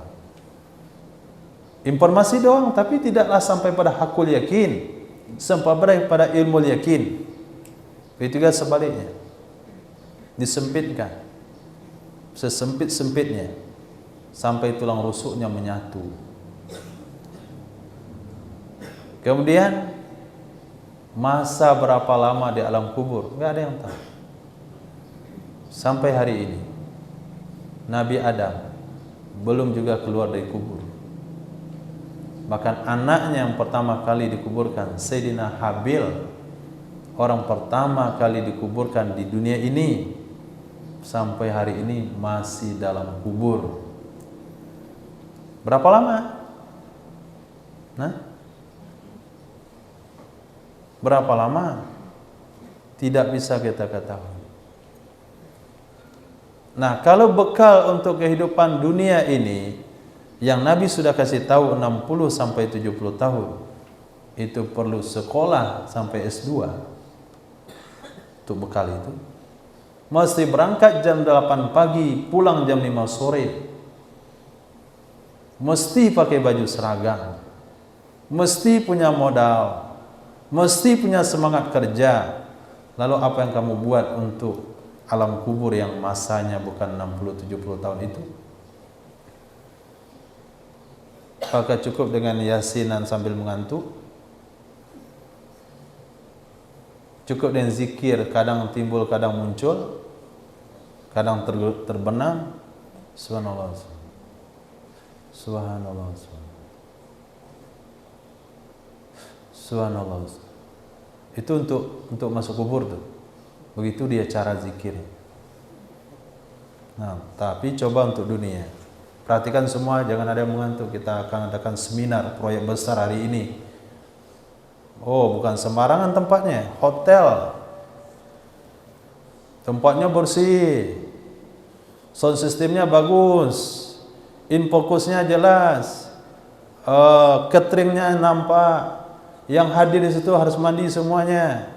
Informasi doang, tapi tidaklah sampai pada hakul yakin, sampai pada ilmu yakin. Itu juga sebaliknya, disempitkan sesempit-sempitnya sampai tulang rusuknya menyatu. Kemudian masa berapa lama di alam kubur, nggak ada yang tahu. Sampai hari ini Nabi Adam belum juga keluar dari kubur. Bahkan anaknya yang pertama kali dikuburkan, Sayyidina Habil, orang pertama kali dikuburkan di dunia ini, sampai hari ini masih dalam kubur. Berapa lama? Nah, berapa lama? Tidak bisa kita ketahui. Nah, kalau bekal untuk kehidupan dunia ini yang Nabi sudah kasih tahu 60 sampai 70 tahun, itu perlu sekolah sampai S2. Untuk bekal itu mesti berangkat jam 8 pagi, pulang jam 5 sore. Mesti pakai baju seragam. Mesti punya modal. Mesti punya semangat kerja. Lalu apa yang kamu buat untuk alam kubur yang masanya bukan 60-70 tahun itu? Apakah cukup dengan yasinan sambil mengantuk? Cukup dengan zikir, kadang timbul, kadang muncul, kadang terbenam. Subhanallah, subhanallah, subhanallah. Itu untuk masuk kubur tuh. Begitu dia cara zikir. Nah, tapi coba untuk dunia. Perhatikan semua, jangan ada yang mengantuk. Kita akan adakan seminar proyek besar hari ini. Oh, bukan sembarangan tempatnya, hotel. Tempatnya bersih, sound systemnya bagus, infokusnya jelas, cateringnya nampak. Yang hadir di situ harus mandi semuanya.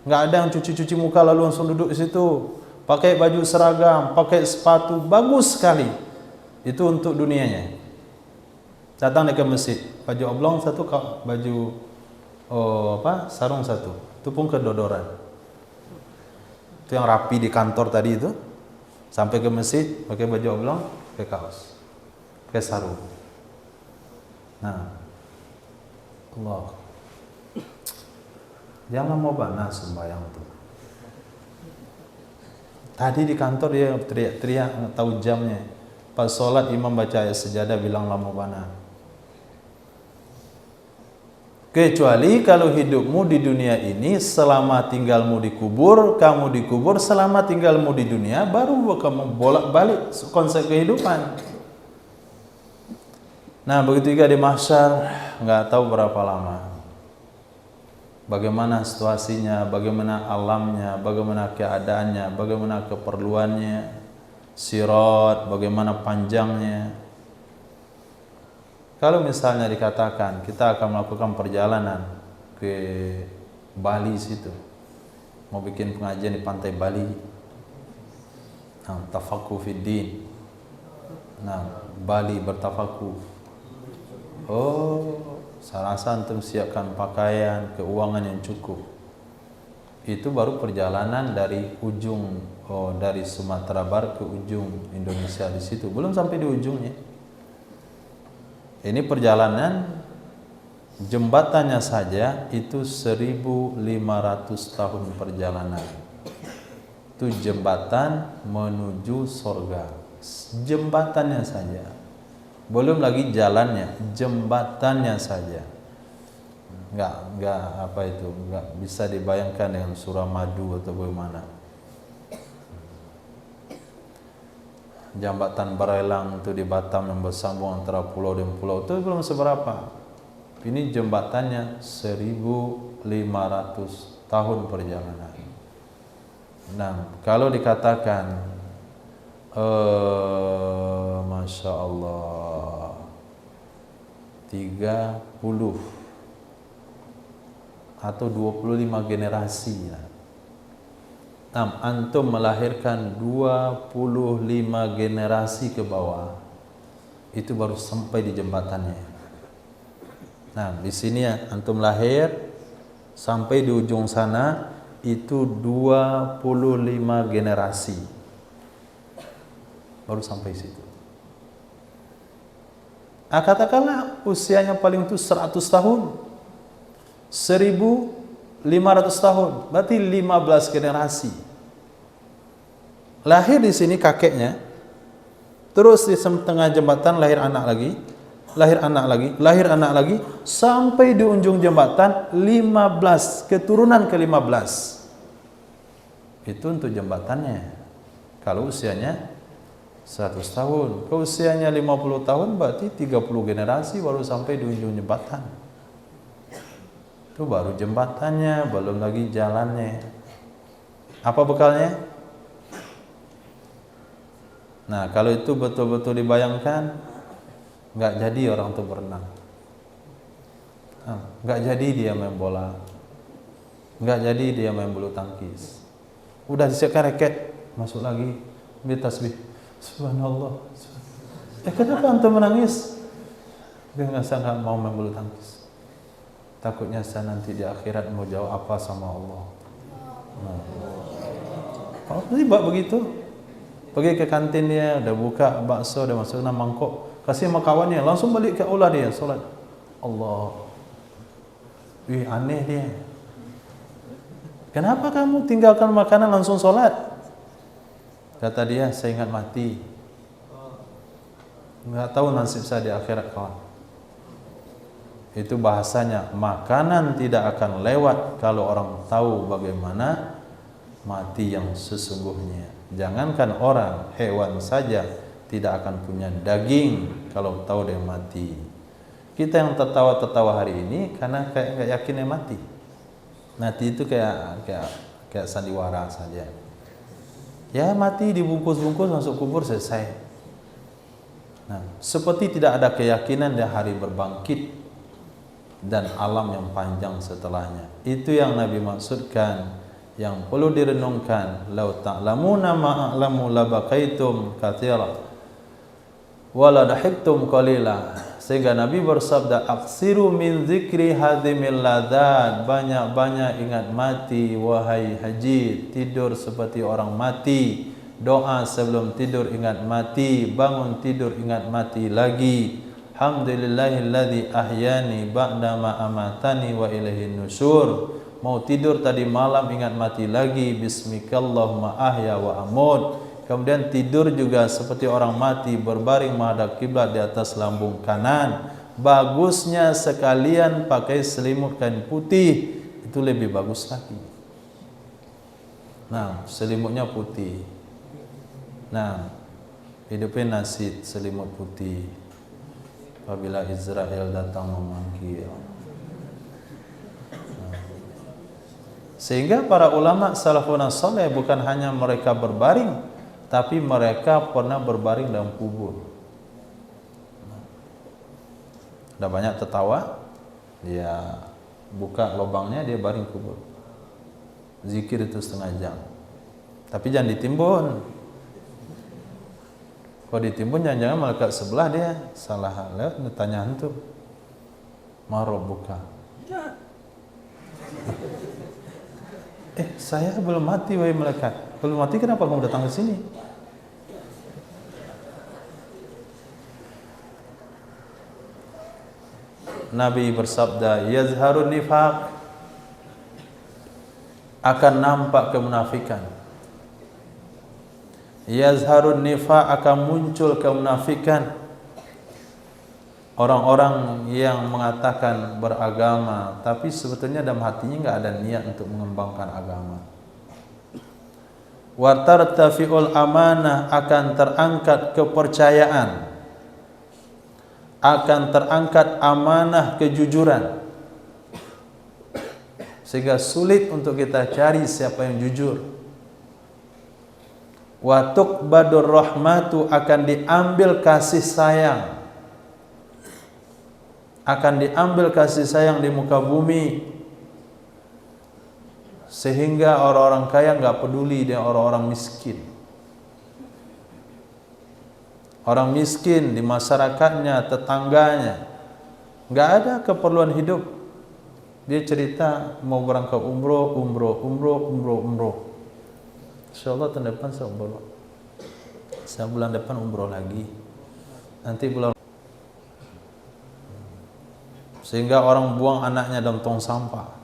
Nggak ada yang cuci-cuci muka lalu langsung duduk di situ. Pakai baju seragam, pakai sepatu, bagus sekali. Itu untuk dunianya. Datang ke masjid, baju oblong satu, baju sarung satu. Itu pun kedodoran. Itu yang rapi di kantor tadi itu. Sampai ke masjid pakai baju oblong, pakai kaos, pakai sarung. Nah, Allah, jangan mau panas sembahyang tuh. Tadi di kantor dia teriak-teriak, nggak tahu jamnya. Pas sholat imam baca ayat sejadah bilang lama mana. Kecuali kalau hidupmu di dunia ini selama tinggalmu dikubur, kamu dikubur selama tinggalmu di dunia, baru kamu bolak-balik konsep kehidupan. Nah, begitu juga di mahsyar, nggak tahu berapa lama. Bagaimana situasinya, bagaimana alamnya, bagaimana keadaannya, bagaimana keperluannya, sirat, bagaimana panjangnya. Kalau misalnya dikatakan kita akan melakukan perjalanan ke Bali situ, mau bikin pengajian di pantai Bali, tafakuh fiddin, Bali bertafakuh. Oh, saya rasa antum siapkan pakaian, keuangan yang cukup. Itu baru perjalanan dari ujung, dari Sumatera Barat ke ujung Indonesia di situ. Belum sampai di ujungnya. Ini perjalanan jembatannya saja itu 1500 tahun perjalanan. Itu jembatan menuju surga. Jembatannya saja. Belum lagi jalannya, jembatannya saja. Enggak bisa dibayangkan dengan Suramadu atau bagaimana. Jambatan Barelang itu di Batam yang bersambung antara pulau dan pulau itu belum seberapa. Ini jembatannya 1500 tahun perjalanan. Nah, kalau dikatakan Masya Allah 30 atau 25 generasi ya. Antum melahirkan 25 generasi ke bawah, itu baru sampai di jembatannya. Nah, di sini ya, antum lahir sampai di ujung sana itu 25 generasi, baru sampai situ. Katakanlah usianya paling itu 100 tahun, 1500 tahun, berarti 15 generasi. Lahir di sini kakeknya, terus di tengah jembatan lahir anak lagi, lahir anak lagi, lahir anak lagi, sampai di ujung jembatan 15, keturunan ke-15. Itu untuk jembatannya. Kalau usianya 100 tahun, kalau usianya 50 tahun berarti 30 generasi baru sampai di ujung jembatan. Itu baru jembatannya, belum lagi jalannya. Apa bekalnya? Nah, kalau itu betul-betul dibayangkan, nggak jadi orang itu berenang, nggak jadi dia main bola, nggak jadi dia main bulu tangkis. Udah disiapkan raket, masuk lagi, ambil tasbih, subhanallah. Kenapa antum menangis? Dia nggak nggak mau main bulu tangkis. Takutnya saya nanti di akhirat mau jawab apa sama Allah. Kalau tiba begitu, pergi ke kantin dia, udah buka bakso, udah masuk dalam mangkok, kasih sama kawannya, langsung balik ke aula dia, solat. Allah, aneh dia. Kenapa kamu tinggalkan makanan langsung solat? Kata dia, saya ingat mati. Nggak tahu nasib saya di akhirat kawan. Itu bahasanya, makanan tidak akan lewat kalau orang tahu bagaimana mati yang sesungguhnya. Jangankan orang, hewan saja tidak akan punya daging kalau tahu dia mati. Kita yang tertawa-tertawa hari ini karena kayak nggak yakin dia mati. Mati itu kayak sandiwara saja. Ya mati dibungkus-bungkus masuk kubur selesai. Nah, seperti tidak ada keyakinan di hari berbangkit dan alam yang panjang setelahnya. Itu yang Nabi maksudkan, yang perlu direnungkan. Lau ta'lamuna ma a'lamu labaqaitum katsira wa la dahiktum qalila. Sehingga Nabi bersabda, aksiru min zikri hadimil ladat, banyak-banyak ingat mati wahai haji. Tidur seperti orang mati, doa sebelum tidur ingat mati, bangun tidur ingat mati lagi. Alhamdulillahilladzi ahyani ba'dama amatani wa ilaihin nusyur. Mau tidur tadi malam ingat mati lagi, bismikallahumma ahya wa amut. Kemudian tidur juga seperti orang mati, berbaring menghadap kiblat di atas lambung kanan. Bagusnya sekalian pakai selimut kain putih, itu lebih bagus lagi. Nah, selimutnya putih. Nah, hidupin nasi selimut putih. Apabila Israel datang memanggil. Sehingga para ulama salafun saleh bukan hanya mereka berbaring, tapi mereka pernah berbaring dalam kubur. Ada banyak tertawa, dia buka lubangnya, dia baring kubur. Zikir itu setengah jam. Tapi jangan ditimbun. Kalau ditimbun jangan-jangan malaikat sebelah dia salah lewat tanya antum. Marobuka. Saya belum mati wahai malaikat. Belum mati kenapa kamu datang ke sini? Nabi bersabda, yazharun nifaq, akan nampak kemunafikan. Yazharun nifaq, akan muncul kemunafikan. Orang-orang yang mengatakan beragama, tapi sebetulnya dalam hatinya enggak ada niat untuk mengembangkan agama. Wa tartafi'ul amanah, akan terangkat kepercayaan, akan terangkat amanah kejujuran, sehingga sulit untuk kita cari siapa yang jujur. Wa tuqbadur rahmatu, akan diambil kasih sayang, akan diambil kasih sayang di muka bumi, sehingga orang-orang kaya enggak peduli dengan orang-orang miskin. Orang miskin di masyarakatnya, tetangganya, enggak ada keperluan hidup. Dia cerita mau berangkat umroh. Insyaallah tahun depan saya umroh. Saya bulan depan umroh lagi. Nanti bulan. Sehingga orang buang anaknya dalam tong sampah.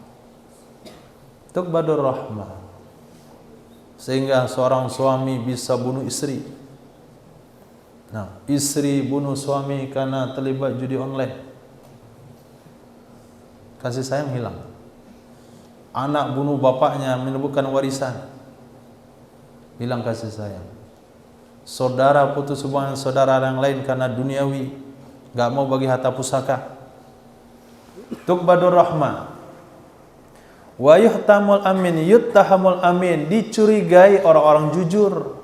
Tuqbadur rahmah. Sehingga seorang suami bisa bunuh istri. Nah, istri bunuh suami karena terlibat judi online. Kasih sayang hilang. Anak bunuh bapaknya menyebutkan warisan. Hilang kasih sayang. Saudara putus hubungan saudara yang lain karena duniawi, enggak mau bagi harta pusaka. Tuqbadur rahmah. Wa yuhtamul amin, yuttahamul amin, dicurigai orang-orang jujur.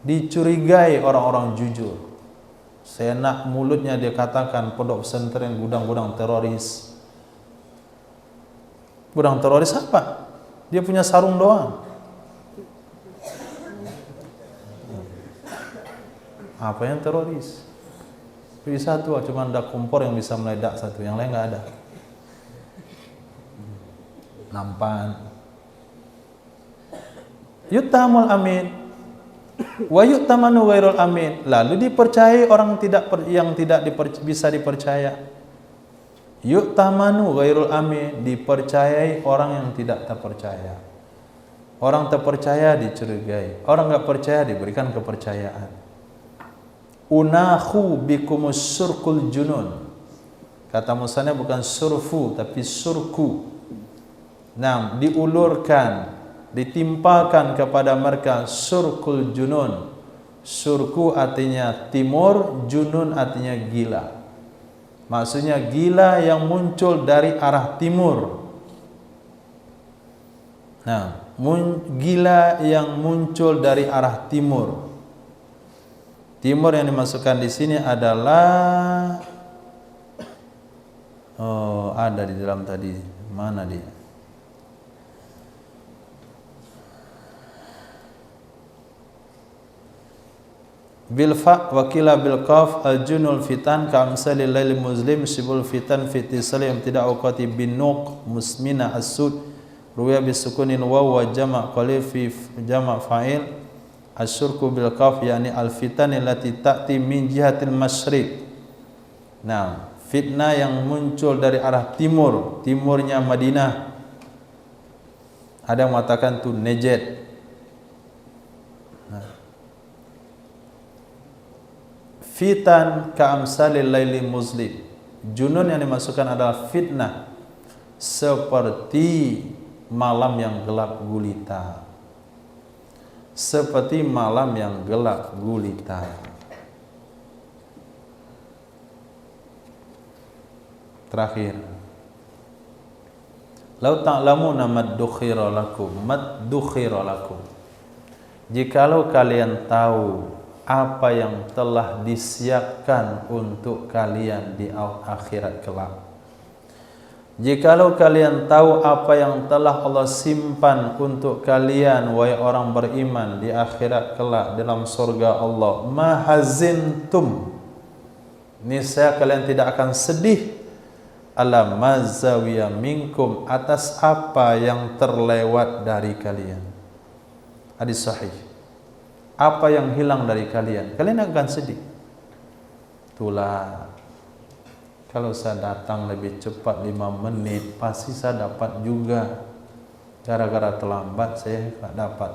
Dicurigai orang-orang jujur. Seenak mulutnya dia katakan pondok pesantren gudang-gudang teroris. Gudang teroris apa? Dia punya sarung doang. Apa yang teroris? Bisa satu, cuma ada kompor yang bisa meledak satu, yang lain enggak ada. Nampan. Yutamul amin wa yutamanu ghairul amin, lalu dipercayai orang yang tidak bisa dipercaya. Yutamanu ghairul amin, dipercayai orang yang tidak terpercaya. Orang terpercaya dicurigai, orang enggak percaya diberikan kepercayaan. Unahu bikumus surkul junun. Kata musanya bukan surfu tapi surku. Nah, diulurkan, ditimpakan kepada mereka surkul junun. Surku artinya timur, junun artinya gila. Maksudnya gila yang muncul dari arah timur. Nah, gila yang muncul dari arah timur. Timur yang dimasukkan di sini adalah ada di dalam tadi. Mana dia? bil fa wa qila bil qaf al junul fitan ka amsalil lail muslim sibul fitan fi tisalim tidak awqati bin nuq musmina as-sud ruya bis sukunin waw wa jama' qalil fi jama' fa'il asyurku bil qaf yani al fitan allati ta'ti min jihatil masyriq. Nah, fitnah yang muncul dari arah timur, timurnya Madinah. Ada yang mengatakan itu Najd. Nah. Fitan ka'amsalil laili muslim. Junun yang dimasukkan adalah fitnah seperti malam yang gelap gulita. Seperti malam yang gelap gulita. Terakhir, lau ta'lamuna maddukhira lakum, jikalau kalian tahu apa yang telah disiapkan untuk kalian di akhirat kelak, jikalau kalian tahu apa yang telah Allah simpan untuk kalian wahai orang beriman di akhirat kelak dalam surga Allah, mahazintum, niscaya kalian tidak akan sedih ala mazawiya minkum, atas apa yang terlewat dari kalian. Hadis sahih. Apa yang hilang dari kalian, kalian akan sedih. Itulah kalau saya datang lebih cepat 5 menit pasti saya dapat juga. Gara-gara terlambat saya tak dapat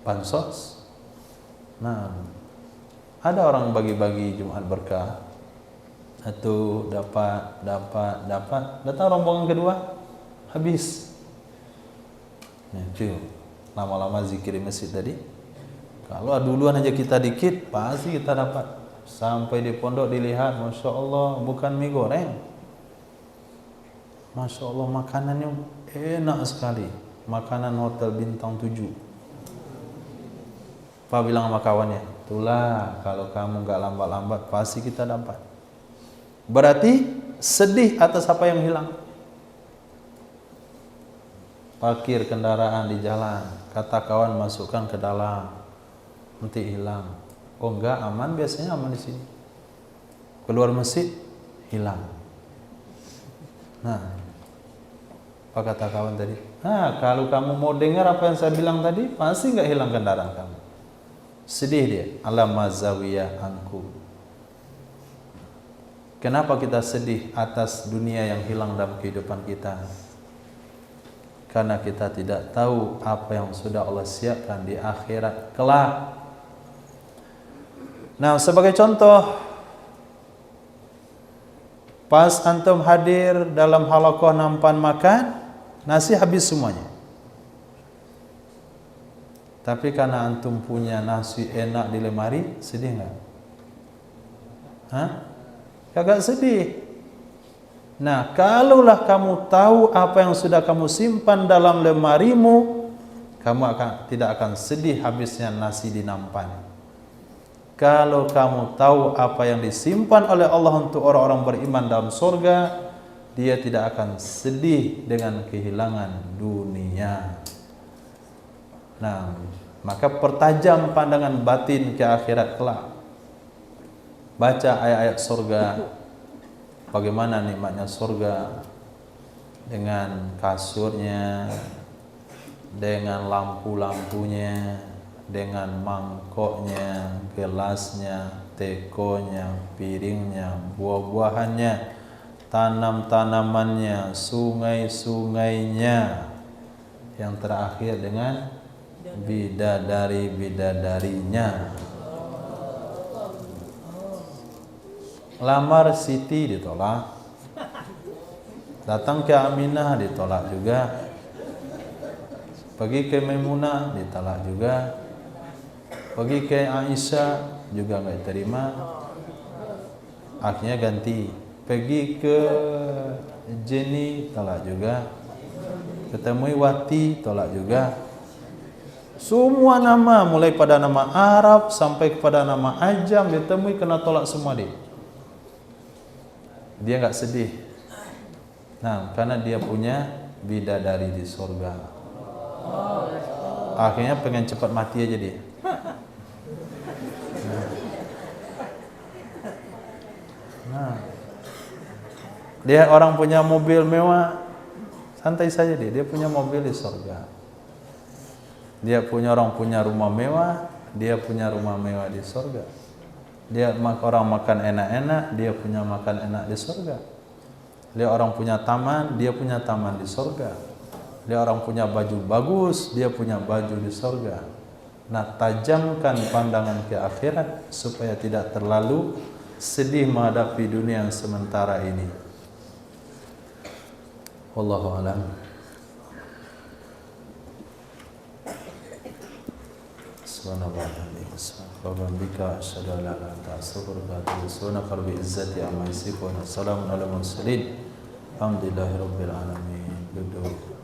bansos. Nah, ada orang bagi-bagi Jumat berkah, satu dapat, datang rombongan kedua, habis. Nah, itu lama-lama zikir di masjid tadi. Kalau duluan aja kita dikit, pasti kita dapat. Sampai di pondok dilihat, Masya Allah, bukan mie goreng. Masya Allah, makanannya enak sekali. Makanan hotel bintang 7. Pak bilang sama kawannya, itulah kalau kamu gak lambat-lambat pasti kita dapat. Berarti sedih atas apa yang hilang. Parkir kendaraan di jalan, kata kawan masukkan ke dalam, nanti hilang. Oh enggak, aman, biasanya aman di sini. Keluar masjid hilang. Nah, apa kata kawan tadi? Nah, kalau kamu mau dengar apa yang saya bilang tadi, pasti nggak hilang kendaraan kamu. Sedih dia, alam mazawiyah anku. Kenapa kita sedih atas dunia yang hilang dalam kehidupan kita? Karena kita tidak tahu apa yang sudah Allah siapkan di akhirat kelak. Nah, sebagai contoh, pas antum hadir dalam halaqah nampan makan, nasi habis semuanya. Tapi karena antum punya nasi enak di lemari, sedih nggak? Hah? Kagak sedih. Nah, kalaulah kamu tahu apa yang sudah kamu simpan dalam lemarimu, kamu tidak akan sedih habisnya nasi di nampan. Kalau kamu tahu apa yang disimpan oleh Allah untuk orang-orang beriman dalam surga, dia tidak akan sedih dengan kehilangan dunia. Nah, maka pertajam pandangan batin ke akhirat kelak. Baca ayat-ayat surga, bagaimana nikmatnya surga, dengan kasurnya, dengan lampu-lampunya, dengan mangkoknya, gelasnya, tekonya, piringnya, buah-buahannya, tanam-tanamannya, sungai-sungainya, yang terakhir dengan bidadari-bidadarinya. Lamar Siti ditolak, datang ke Aminah ditolak juga, pergi ke Maimunah ditolak juga, pergi ke Aisyah juga nggak diterima. Akhirnya ganti, pergi ke Jenny tolak juga, ketemui Wati tolak juga. Semua nama, mulai pada nama Arab sampai kepada nama Ajam ditemui, kena tolak semua dia. Dia nggak sedih. Nah, karena dia punya bidadari di surga. akhirnya pengen cepat mati aja dia. Nah, dia orang punya mobil mewah, santai saja dia punya mobil di surga. Dia punya orang punya rumah mewah, dia punya rumah mewah di surga. Dia orang makan enak-enak, dia punya makan enak di surga. Dia orang punya taman, dia punya taman di surga. Dia orang punya baju bagus, dia punya baju di surga. Nah, tajamkan pandangan ke akhirat supaya tidak terlalu sedih menghadapi dunia yang sementara ini. Wallahu a'lam. Subhanallah wa bihamdika asyhadu an la ilaha illa anta astaghfiruka wa atubu ilaik. Subhanaka rabbil izzati amma yasifun. Wassalamun ala mursalin. Alhamdulillahirabbil alamin. Duduk.